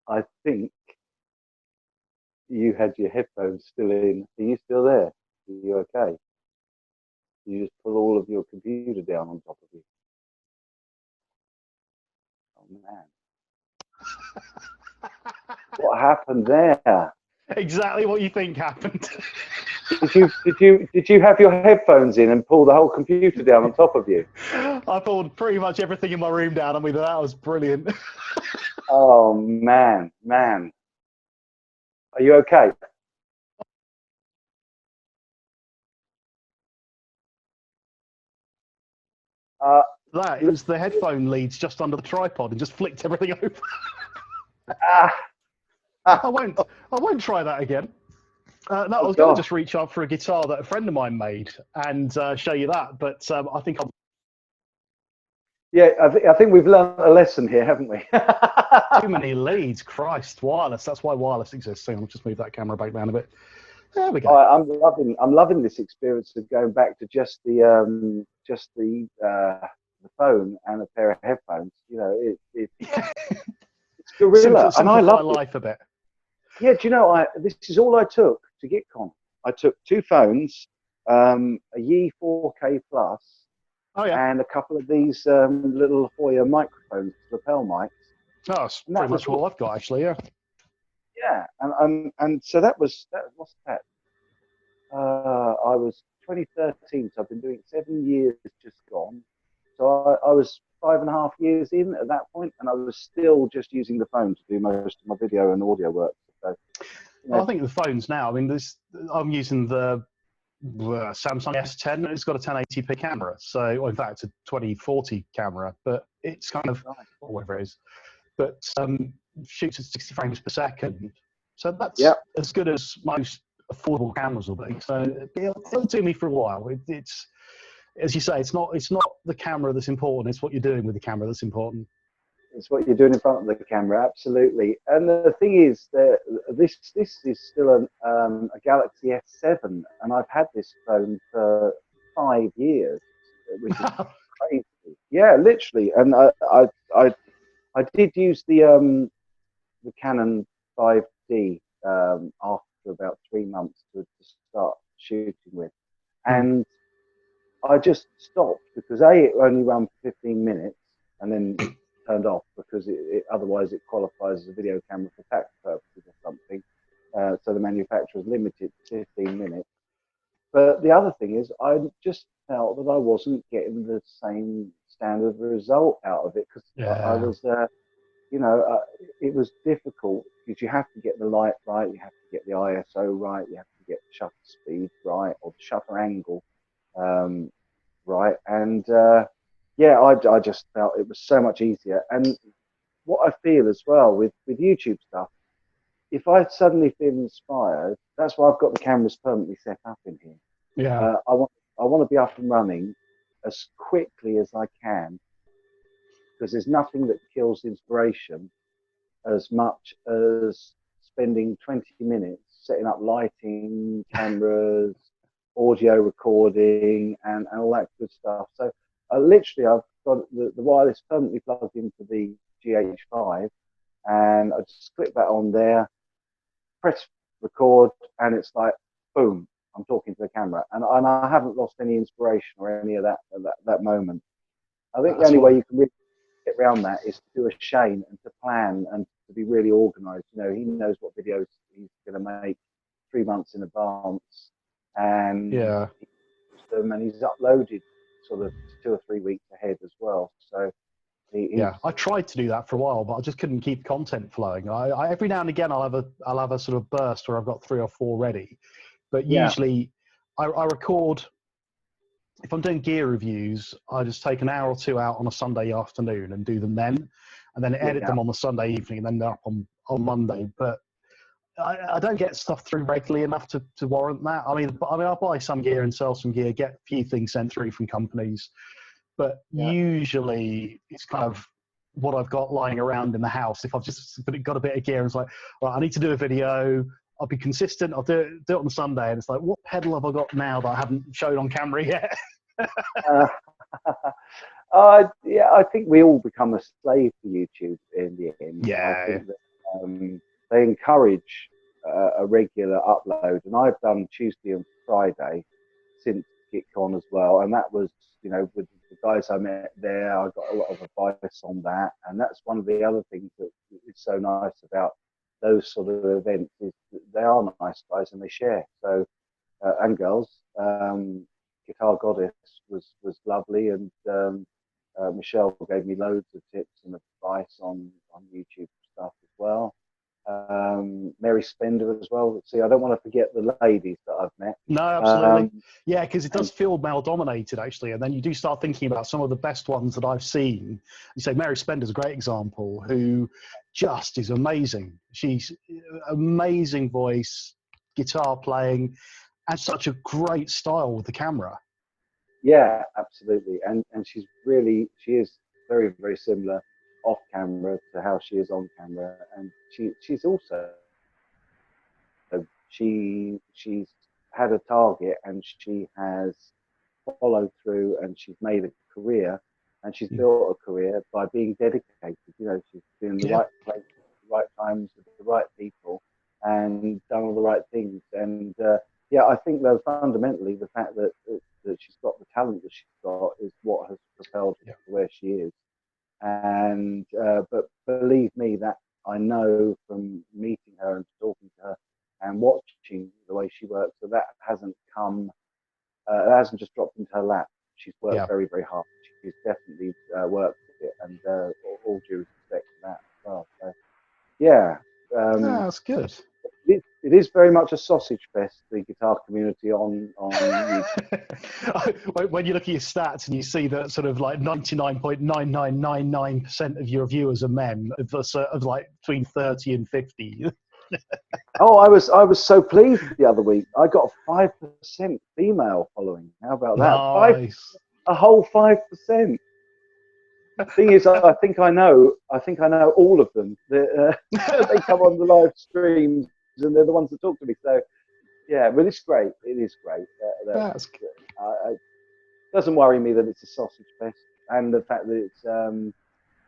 S2: I think you had your headphones still in. Are you still there? Are you okay? You just pull all of your computer down on top of you. Oh man. What happened there?
S1: Exactly what you think happened.
S2: Did you have your headphones in and pull the whole computer down on top of you?
S1: I pulled pretty much everything in my room down on me. That was brilliant.
S2: Oh man, man. Are you okay? Uh,
S1: That it was the headphone leads just under the tripod and just flicked everything over.
S2: ah,
S1: I won't try that again. No, I
S2: oh
S1: was going to
S2: God.
S1: just reach out for a guitar that a friend of mine made and show you that, but I think I'll.
S2: Yeah, I think we've learned a lesson here, haven't we?
S1: Too many leads, Christ, wireless. That's why wireless exists. So I'll just move that camera back down a bit. There we go.
S2: I'm loving this experience of going back to just the phone and a pair of headphones. You know, it's gorilla, and I
S1: Simplify
S2: love it.
S1: life a bit.
S2: Yeah, do you know? This is all I took to get Con. I took 2 phones, a Yi 4K Plus,
S1: Oh yeah.
S2: and a couple of these little Hoya microphones, lapel mics.
S1: Oh, that's
S2: And
S1: pretty
S2: that was
S1: much all I've got actually. Yeah.
S2: yeah, and so that was what's that? I was 2013, so I've been doing 7 years just gone. So I was 5.5 years in at that point, and I was still just using the phone to do most of my video and audio work. So, you know,
S1: Well, I think the phones now. I mean, I'm using the Samsung S10. It's got a 1080p camera, so well, in fact, it's a 2040 camera, but it's kind of or whatever it is, but shoots at 60 frames per second. So that's
S2: yeah,
S1: as good as most affordable cameras will be. So it'll do me for a while. It's as you say, it's not the camera that's important. It's what you're doing with the camera that's important.
S2: it's what you're doing in front of the camera, absolutely. And the thing is that this is still a Galaxy S7, and I've had this phone for 5 years, which is crazy. Yeah, literally. And I did use the Canon 5D after about 3 months to start shooting with, and I just stopped because it only ran for 15 minutes and then turned off because otherwise it qualifies as a video camera for tax purposes or something. So the manufacturers limited to 15 minutes. But the other thing is, I just felt that I wasn't getting the same standard of result out of it because I was, it was difficult because you have to get the light right, you have to get the ISO right, you have to get the shutter speed right or the shutter angle right. And yeah, I just felt it was so much easier. And what I feel as well with YouTube stuff, if I suddenly feel inspired, that's why I've got the cameras permanently set up in here.
S1: Yeah.
S2: I want to be up and running as quickly as I can because there's nothing that kills inspiration as much as spending 20 minutes setting up lighting, cameras, audio recording, and all that good stuff. So literally, I've got the wireless permanently plugged into the GH5, and I just click that on there, press record, and it's like, boom, I'm talking to the camera. And I haven't lost any inspiration or any of that moment. I think the only way you can really get around that is to do a Shane and to plan and to be really organized. You know, he knows what videos he's going to make 3 months in advance, and
S1: Yeah.
S2: he's uploaded sort of 2 or 3 weeks ahead as well. So
S1: yeah, I tried to do that for a while, but I just couldn't keep content flowing. I every now and again I'll have a sort of burst where I've got 3 or 4 ready, but usually I record. If I'm doing gear reviews, I just take an hour or 2 out on a Sunday afternoon and do them then, and then edit them on the Sunday evening and then they're up on Monday. But I don't get stuff through regularly enough to warrant that. I mean, I'll buy some gear and sell some gear, get a few things sent through from companies, but
S2: Yeah.
S1: usually it's kind of what I've got lying around in the house. If I've just got a bit of gear, and it's like, well, I need to do a video. I'll be consistent. I'll do it on Sunday, and it's like, what pedal have I got now that I haven't shown on camera yet?
S2: uh, yeah, I think we all become a slave to YouTube in the end. I
S1: Yeah.
S2: think that they encourage a regular upload, and I've done Tuesday and Friday since GitCon as well, and that was, you know, with the guys I met there, I got a lot of advice on that, and that's one of the other things that is so nice about those sort of events is that they are nice guys and they share. So and girls, Guitar Goddess was lovely, and Michelle gave me loads of tips and advice on YouTube stuff as well. Mary Spender as well. See, I don't want to forget the ladies that I've met.
S1: No, absolutely. Yeah, because it does feel male dominated, actually. And then you do start thinking about some of the best ones that I've seen. You say Mary Spender's a great example, who just is amazing. She's amazing voice, guitar playing, and such a great style with the camera.
S2: Yeah, absolutely. And she is very, very similar off camera to how she is on camera. And she's also, she's had a target, and she has followed through, and she's made a career, and she's built a career by being dedicated. You know, she's been in the right place, at the right times, with the right people, and done all the right things. And yeah, I think though fundamentally the fact that she's got the talent that she's got is what has propelled her to where she is. And but believe me, that I know from meeting her and talking to her and watching the way she works, so that hasn't come. It hasn't just dropped into her lap. She's worked very, very hard. She's definitely worked it, and all due respect to that as well. So, yeah,
S1: That's good.
S2: it is very much a sausage fest, the guitar community on YouTube.
S1: When you look at your stats and you see that sort of like 99.9999% of your viewers are men, of like between 30 and 50.
S2: Oh, I was so pleased the other week. I got a 5% female following. How about that?
S1: Nice.
S2: A whole 5%. Thing is, I think I know all of them. They come on the live streams, and they're the ones that talk to me. So, yeah, but it's great. It is great.
S1: That's good.
S2: It doesn't worry me that it's a sausage fest, and the fact that it's.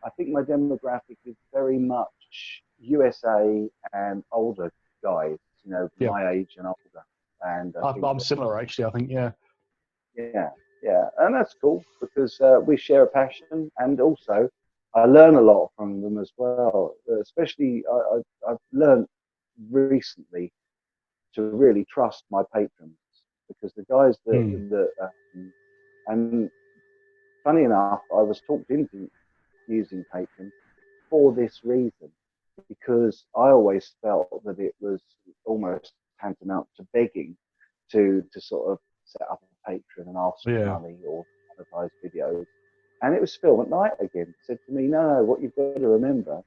S2: I think my demographic is very much USA and older guys. You know, my age and older. And
S1: I'm similar, actually. I think, yeah.
S2: Yeah, and that's cool because we share a passion, and also I learn a lot from them as well. Especially, I've learned recently to really trust my patrons, because the guys that and funny enough, I was talked into using Patreon for this reason, because I always felt that it was almost tantamount to begging to sort of set up a Patreon and ask for money or advertise videos. And it was Phil McKnight again said to me, no, what you've got to remember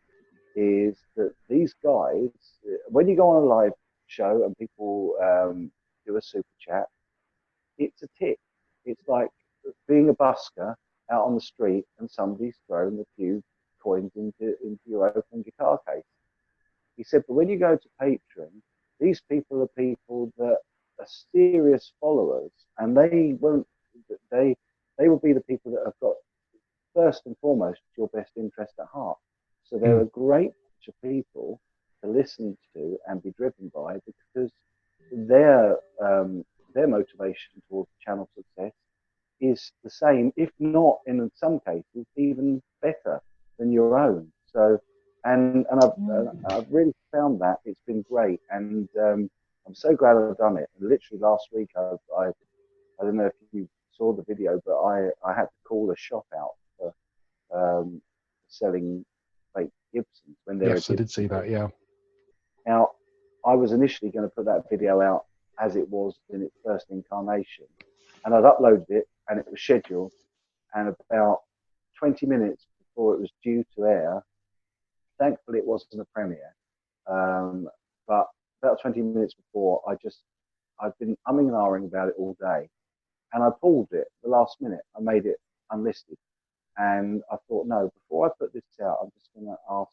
S2: is that these guys, when you go on a live show and people do a super chat, it's a tip. It's like being a busker out on the street and somebody's thrown a few coins into your open guitar case. He said, but when you go to Patreon, these people are people that are serious followers, and they will be the people that have got first and foremost your best interest at heart. So they're a great bunch of people to listen to and be driven by, because their motivation towards channel success is the same, if not in some cases even better than your own. So, and I've really found that it's been great, and I'm so glad I've done it. And literally last week, I don't know if you saw the video, but I had to call a shop out for selling fake Gibsons when they were.
S1: Yes, I did see that. Yeah.
S2: Now, I was initially going to put that video out as it was in its first incarnation, and I'd uploaded it, and it was scheduled, and about 20 minutes before it was due to air, thankfully it wasn't a premiere, but about 20 minutes before, I've been umming and ahhing about it all day, and I pulled it the last minute. I made it unlisted, and I thought, no, before I put this out, I'm just going to ask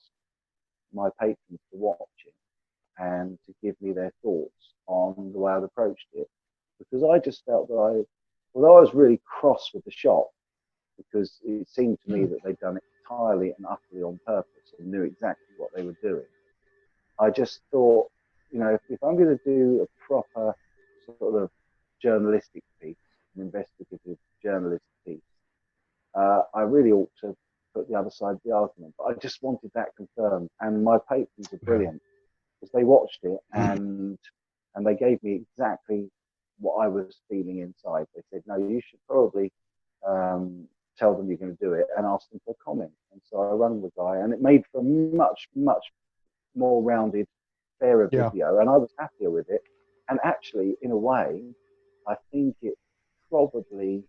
S2: my patrons to watch it and to give me their thoughts on the way I'd approached it, because I just felt that although I was really cross with the shop, because it seemed to me that they'd done it entirely and utterly on purpose and knew exactly what they were doing. I just thought, you know, if I'm going to do a proper sort of journalistic piece, an investigative journalist piece, I really ought to put the other side of the argument. But I just wanted that confirmed, and my patrons are brilliant, because they watched it and they gave me exactly what I was feeling inside. They said, no, you should probably tell them you're going to do it and ask them for a comment. And so I rang the guy, and it made for a much more rounded, fairer video, and I was happier with it. And actually, in a way, I think it probably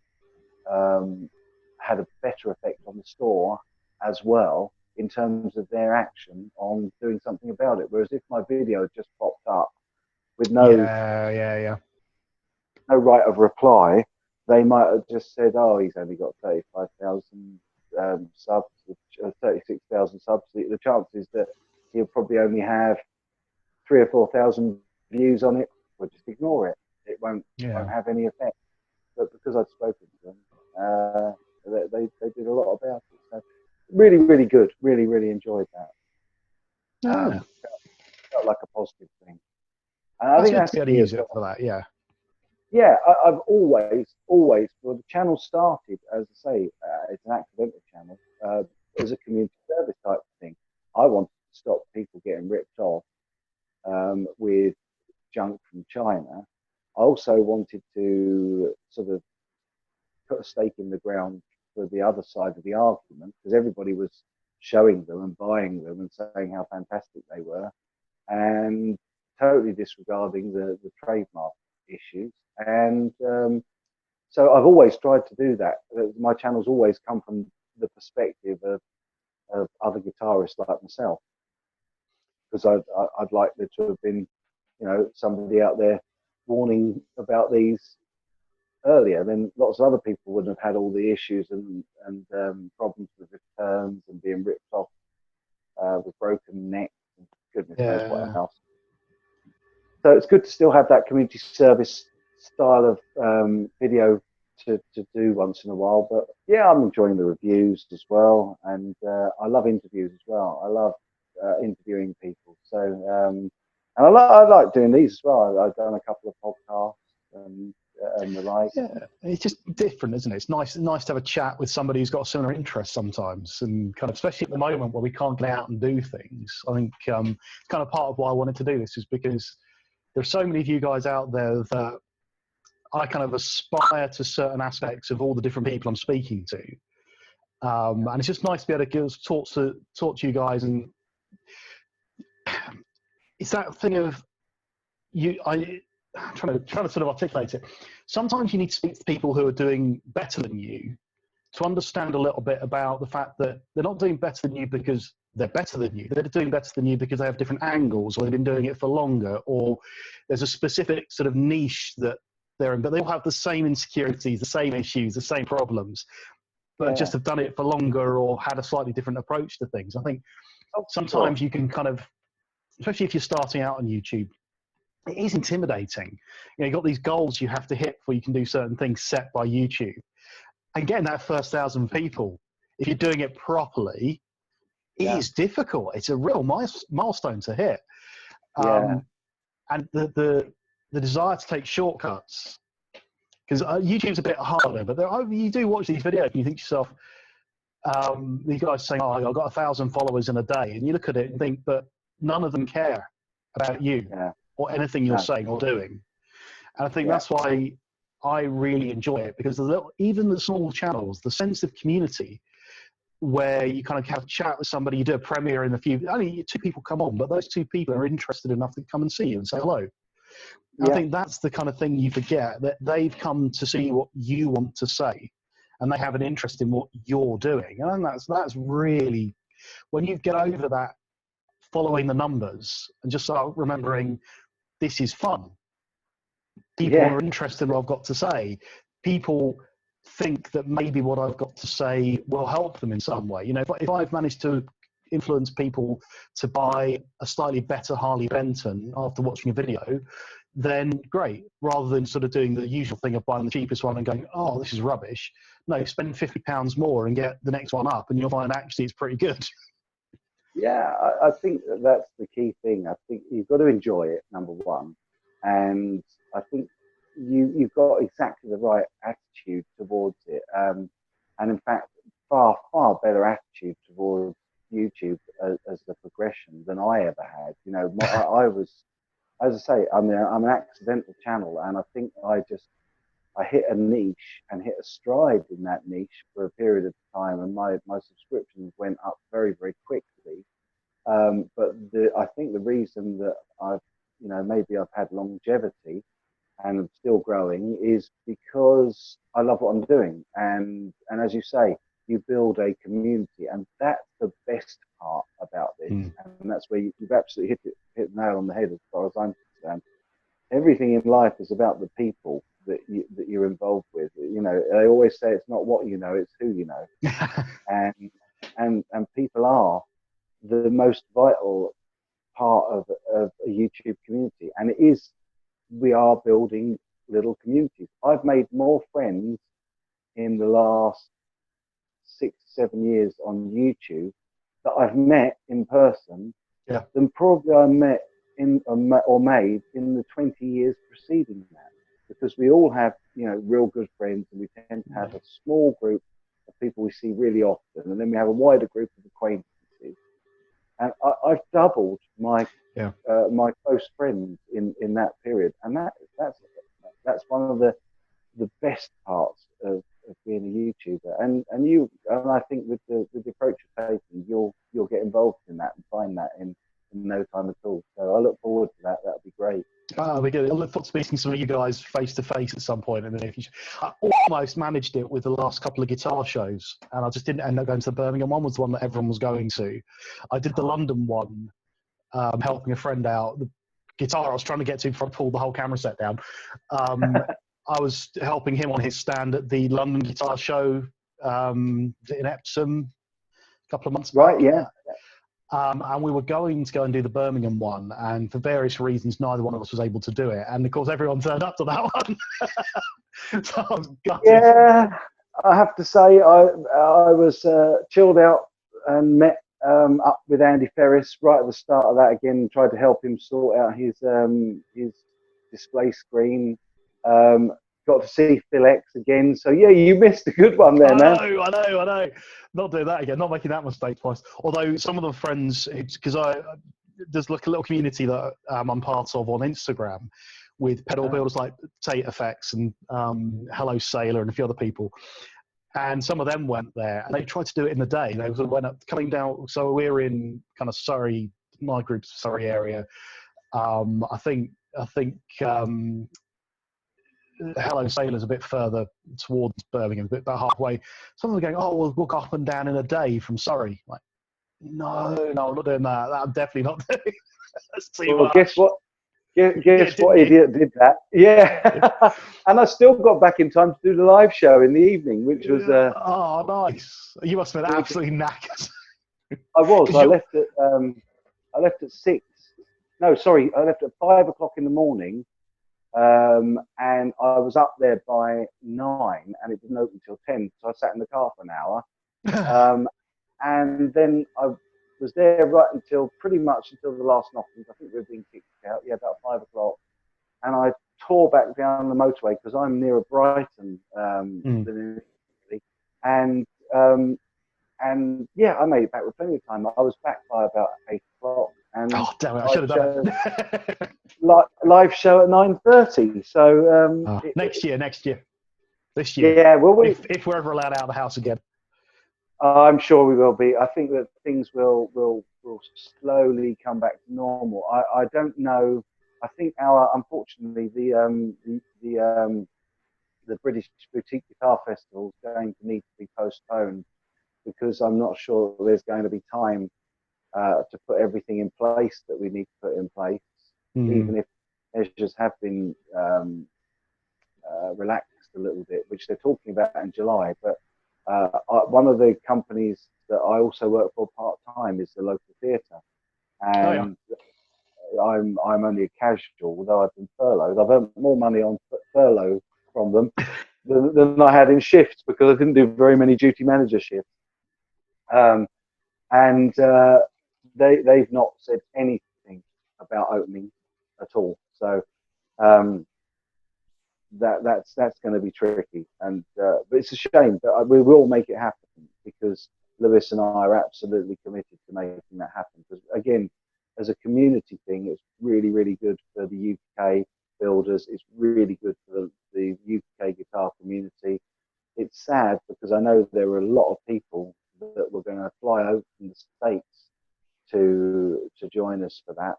S2: had a better effect on the store as well, in terms of their action on doing something about it. Whereas if my video had just popped up with no no right of reply, they might have just said, oh, he's only got 35,000 subs, 36,000 subs. The chances that he'll probably only have 3,000 or 4,000 views on it, we'll just ignore it. It won't have any effect. But because I'd spoken to them, they did a lot about it. So really good. Really enjoyed that. Felt like a positive thing. And I think that's
S1: good to use it for that.
S2: Yeah, I've always, well, the channel started, as I say, it's an accidental channel, as a community service type of thing. I wanted to stop people getting ripped off with junk from China. I also wanted to sort of put a stake in the ground for the other side of the argument, because everybody was showing them and buying them and saying how fantastic they were, and totally disregarding the trademark issues. And so I've always tried to do that. My channel's always come from the perspective of other guitarists like myself, because I'd like there to have been, you know, somebody out there warning about these earlier. Then lots of other people wouldn't have had all the issues and problems with returns and being ripped off with broken necks and goodness knows what else. So it's good to still have that community service style of video to do once in a while. But yeah, I'm enjoying the reviews as well, and I love interviews as well. I love interviewing people. So and I like doing these as well. I've done a couple of podcasts and the like.
S1: Yeah, it's just different, isn't it? It's nice to have a chat with somebody who's got a similar interest sometimes, and kind of, especially at the moment where we can't get out and do things. I think kind of part of why I wanted to do this is because there's so many of you guys out there that I kind of aspire to certain aspects of all the different people I'm speaking to. And it's just nice to be able to talk to you guys. And it's that thing of I'm trying to sort of articulate it. Sometimes you need to speak to people who are doing better than you to understand a little bit about the fact that they're not doing better than you because they're better than you. They're doing better than you because they have different angles, or they've been doing it for longer, or there's a specific sort of niche that they're in, but they all have the same insecurities, the same issues, the same problems, but just have done it for longer or had a slightly different approach to things. I think sometimes you can kind of, especially if you're starting out on YouTube, it is intimidating. You know, you've got these goals you have to hit before you can do certain things set by YouTube. And getting that first 1,000 people, if you're doing it properly, it is difficult. It's a real milestone to hit. And the desire to take shortcuts, because YouTube's a bit harder, but you do watch these videos and you think to yourself, these guys saying, oh, I've got 1,000 followers in a day. And you look at it and think, but none of them care about you or anything you're saying or doing. And I think that's why I really enjoy it, because even the small channels, the sense of community where you kind of have a chat with somebody, you do a premiere in only 2 people come on, but those 2 people are interested enough to come and see you and say hello. I think that's the kind of thing you forget, that they've come to see what you want to say and they have an interest in what you're doing. And that's really, when you get over that following the numbers and just start remembering this is fun. People are interested in what I've got to say. People think that maybe what I've got to say will help them in some way. You know, if I've managed to influence people to buy a slightly better Harley Benton after watching a video, then great. Rather than sort of doing the usual thing of buying the cheapest one and going, oh, this is rubbish. No, spend £50 more and get the next one up, and you'll find actually it's pretty good.
S2: Yeah, I think that's the key thing. I think you've got to enjoy it, number one, and I think you've got exactly the right attitude towards it, and in fact, far better attitude towards YouTube as the progression than I ever had. You know, I was, as I say, I'm an accidental channel, and I think I hit a niche and hit a stride in that niche for a period of time, and my subscriptions went up very quickly. But I think the reason that maybe I've had longevity and I'm still growing is because I love what I'm doing, and as you say, you build a community, and that's the best part about this, and that's where you've absolutely hit the nail on the head as far as I'm concerned. Everything in life is about the people that you're involved with. You know, they always say it's not what you know, it's who you know. and people are the most vital part of a YouTube community. And we are building little communities. I've made more friends in the last 6-7 years on YouTube that I've met in person than probably I met or made in the 20 years preceding that, because we all have, you know, real good friends, and we tend to have a small group of people we see really often, and then we have a wider group of acquaintances. And I've doubled my my close friends in that period, and that's one of the best parts of being a YouTuber. And I think with the approach you're taking, you'll get involved in that and find that in no time at all. So I look forward to that. That'll be great.
S1: Oh, we good. I look forward to speaking to some of you guys face to face at some point in the near future. I almost managed it with the last couple of guitar shows, and I just didn't end up going to the Birmingham one. Was the one that everyone was going to. I did the London one, helping a friend out. The guitar I was trying to get to before I pulled the whole camera set down. I was helping him on his stand at the London Guitar Show in Epsom a couple of months back.
S2: Right, yeah.
S1: And we were going to go and do the Birmingham one, and for various reasons, neither one of us was able to do it. And of course, everyone turned up to that one. So I was gutted. Yeah,
S2: I have to say, I was chilled out and met up with Andy Ferris right at the start of that again, and tried to help him sort out his display screen. Got to see Phil X again. So yeah, you missed a good one there, man.
S1: I know. Not doing that again. Not making that mistake twice. Although some of the friends, because there's like a little community that I'm part of on Instagram with pedal builders like Tate Effects and Hello Sailor and a few other people. And some of them went there, and they tried to do it in the day. They went up, coming down. So we're in kind of Surrey, my group's Surrey area. I think Hello Sailor's a bit further towards Birmingham, a bit about halfway. Some of them are going, oh, we'll walk up and down in a day from Surrey. Like, no, I'm not doing that. I'm definitely not doing. That's too much.
S2: Guess what? Guess what idiot did that? Yeah. And I still got back in time to do the live show in the evening, which was
S1: oh, nice. You must have been absolutely knackered.
S2: I was. I left at 6. No, sorry, I left at 5 o'clock in the morning. And I was up there by 9, and it didn't open till 10, so I sat in the car for an hour. And then I was there pretty much until the last knockings. I think we were being kicked out. Yeah, about 5 o'clock. And I tore back down the motorway because I'm nearer Brighton than and yeah, I made it back with plenty of time. I was back by about 8 o'clock. And
S1: oh damn it! I should have done it.
S2: Live show at 9:30. So
S1: next year, this year.
S2: Yeah, well,
S1: if we're ever allowed out of the house again.
S2: I'm sure we will be. I think that things will slowly come back to normal. I don't know. I think unfortunately the British Boutique Guitar Festival is going to need to be postponed, because I'm not sure there's going to be time to put everything in place that we need to put in place, even if measures have been relaxed a little bit, which they're talking about in July. But one of the companies that I also work for part-time is the local theatre, and I'm only a casual, although I've been furloughed. I've earned more money on furlough from them than I had in shifts, because I didn't do very many duty manager shifts. And they've not said anything about opening at all. So that's going to be tricky. And but it's a shame, but we will make it happen, because Lewis and I are absolutely committed to making that happen. Because again, as a community thing, it's really, really good for the UK builders. It's really good for the UK guitar community. It's sad, because I know there were a lot of people that were going to fly over from the States to join us for that.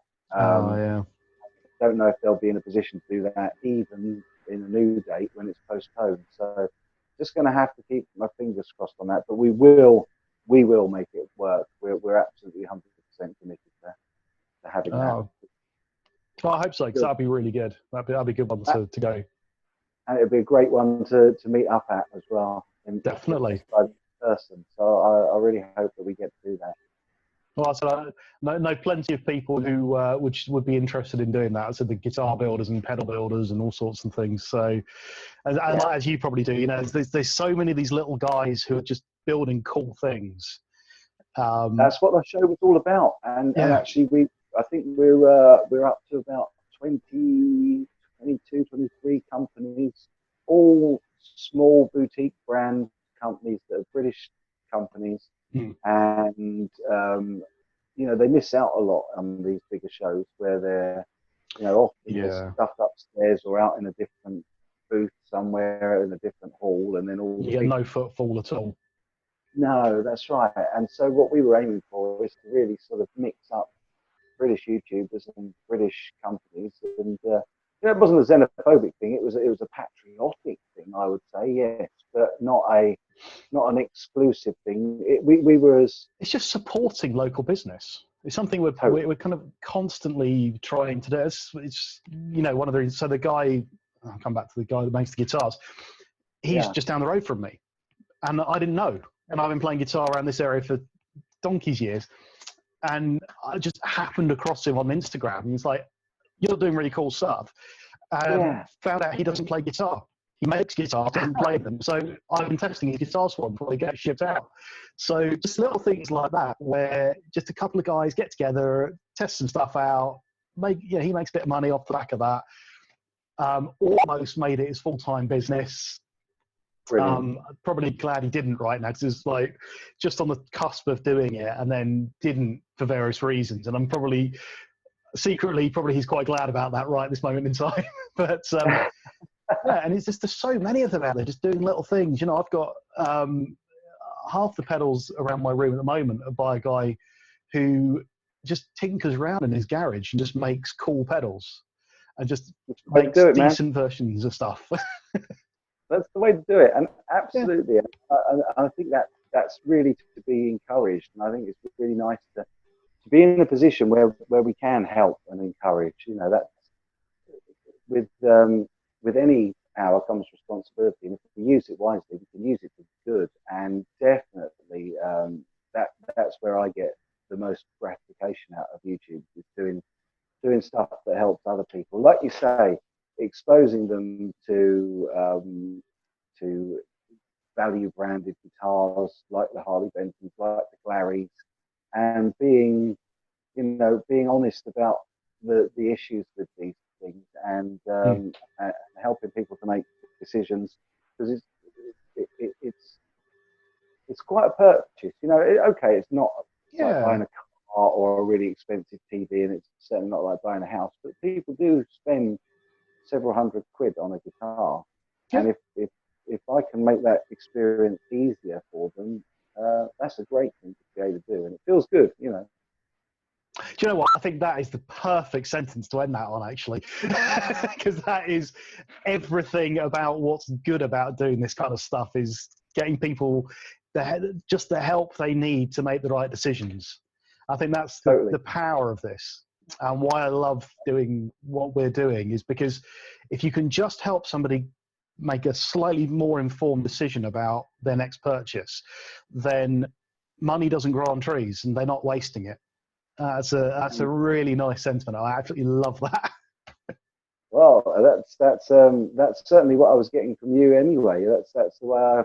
S2: Don't know if they'll be in a position to do that even in a new date when it's postponed. So just going to have to keep my fingers crossed on that. But we will make it work. We're absolutely 100% committed to having that.
S1: Well, I hope so, because that'd be really good. That'd be a good one to go.
S2: And it'd be a great one to meet up at as well.
S1: Definitely.
S2: In person. So I really hope that we get to do that.
S1: Well, so I know plenty of people who would be interested in doing that. So the guitar builders and pedal builders and all sorts of things. So, as you probably do, there's so many of these little guys who are just building cool things.
S2: That's what the show was all about. And actually, I think we're up to about 20, 22, 23 companies, all small boutique brand companies that are British companies. And they miss out a lot on these bigger shows, where they're often stuffed upstairs or out in a different booth somewhere in a different hall, and then all
S1: you get no footfall at all.
S2: No, that's right. And so what we were aiming for is to really sort of mix up British YouTubers and British companies, and it wasn't a xenophobic thing. It was a patriotic thing, I would say, yes, but not an exclusive thing. We were as...
S1: It's just supporting local business. It's something we're kind of constantly trying to do. It's one of the... So the guy, I'll come back to the guy that makes the guitars. He's just down the road from me, and I didn't know. And I've been playing guitar around this area for donkey's years, and I just happened across him on Instagram. And he's like, "You're doing really cool stuff." Found out he doesn't play guitar. He makes guitars, doesn't play them. So I've been testing his guitars for him before they get shipped out. So just little things like that, where just a couple of guys get together, test some stuff out. He makes a bit of money off the back of that. Almost made it his full-time business. Probably glad he didn't right now, because it's like just on the cusp of doing it, and then didn't for various reasons. And I'm probably secretly he's quite glad about that right this moment in time. But and it's just, there's so many of them out there just doing little things. I've got half the pedals around my room at the moment are by a guy who just tinkers around in his garage and just makes cool pedals and just makes decent versions of stuff.
S2: That's the way to do it, and absolutely. I think that's really to be encouraged, and I think it's really nice to be in a position where we can help and encourage. That's with any hour comes responsibility, and if we use it wisely, we can use it for good. And definitely, that's where I get the most gratification out of YouTube, is doing stuff that helps other people. Like you say, exposing them to value branded guitars like the Harley Bentons, like the Clarys, and being honest about the issues with these things, and helping people to make decisions, because it's quite a purchase. It's not like buying a car or a really expensive TV, and it's certainly not like buying a house, but people do spend several hundred quid on a guitar, and if I can make that experience easier for them, that's a great thing to be able to do, and it feels good. Do
S1: you know what? I think that is the perfect sentence to end that on, actually, because that is everything about what's good about doing this kind of stuff, is getting people just the help they need to make the right decisions. I think that's the power of this. And why I love doing what we're doing is because if you can just help somebody make a slightly more informed decision about their next purchase, then money doesn't grow on trees and they're not wasting it. That's a really nice sentiment. I absolutely love that.
S2: Well, that's certainly what I was getting from you anyway. That's the way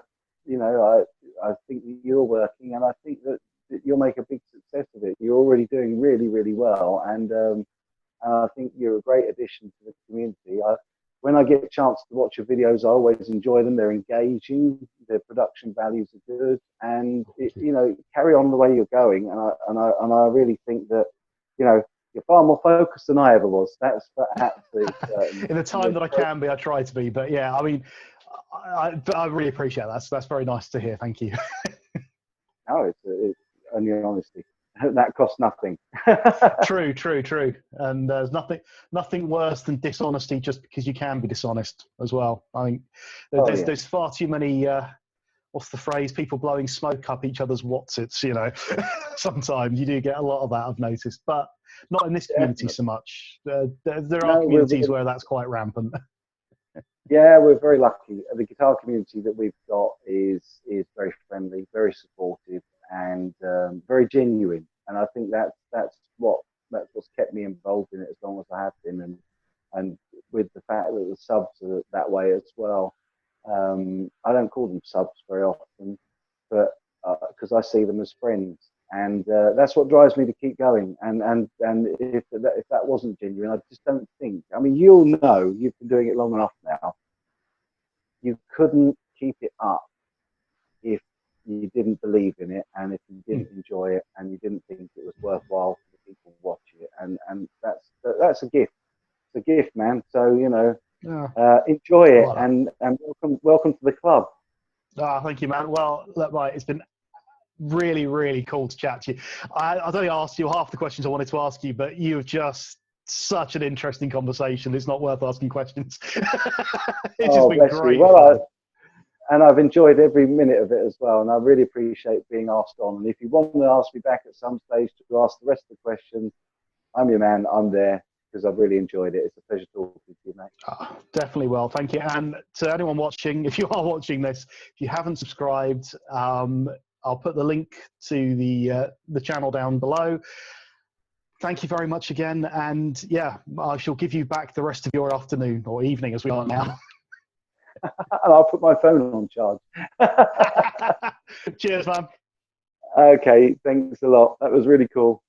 S2: I think that you're working, and I think that you'll make a big success of it. You're already doing really, really well, and I think you're a great addition to the community. When I get a chance to watch your videos, I always enjoy them. They're engaging, their production values are good, and carry on the way you're going. And I really think that you're far more focused than I ever was. That's for absolute certain.
S1: In the time that I can be, I try to be. But yeah, I mean, I really appreciate that. That's very nice to hear. Thank you.
S2: No, it's only honesty. That costs nothing.
S1: True. And there's nothing worse than dishonesty just because you can be dishonest as well. I mean, there's far too many, what's the phrase, people blowing smoke up each other's watsits, Sometimes you do get a lot of that, I've noticed, but not in this community so much. There are communities where that's quite rampant.
S2: Yeah, we're very lucky. The guitar community that we've got is very friendly, very supportive, and very genuine. And I think that's what's kept me involved in it as long as I have been, and with the fact that the subs are that way as well. I don't call them subs very often, but because I see them as friends, and that's what drives me to keep going. And if that wasn't genuine, I just don't think. I mean, you'll know, you've been doing it long enough now. You couldn't keep it up if you didn't believe in it, and if you didn't enjoy it, and you didn't think it was worthwhile for the people watching it. And that's a gift. It's a gift, man. So enjoy it, and welcome to the club.
S1: Thank you, man. Well, look, right, it's been really, really cool to chat to you. I've only asked you half the questions I wanted to ask you, but you've just such an interesting conversation. It's not worth asking questions. It's just been great.
S2: Well, and I've enjoyed every minute of it as well, and I really appreciate being asked on. And if you want to ask me back at some stage to ask the rest of the questions, I'm your man. I'm there because I've really enjoyed it. It's a pleasure talking to you, mate.
S1: Definitely will. Thank you. And to anyone watching, if you are watching this, if you haven't subscribed, I'll put the link to the channel down below. Thank you very much again. And yeah, I shall give you back the rest of your afternoon or evening as we are now.
S2: And I'll put my phone on charge.
S1: Cheers, man.
S2: Okay, thanks a lot. That was really cool.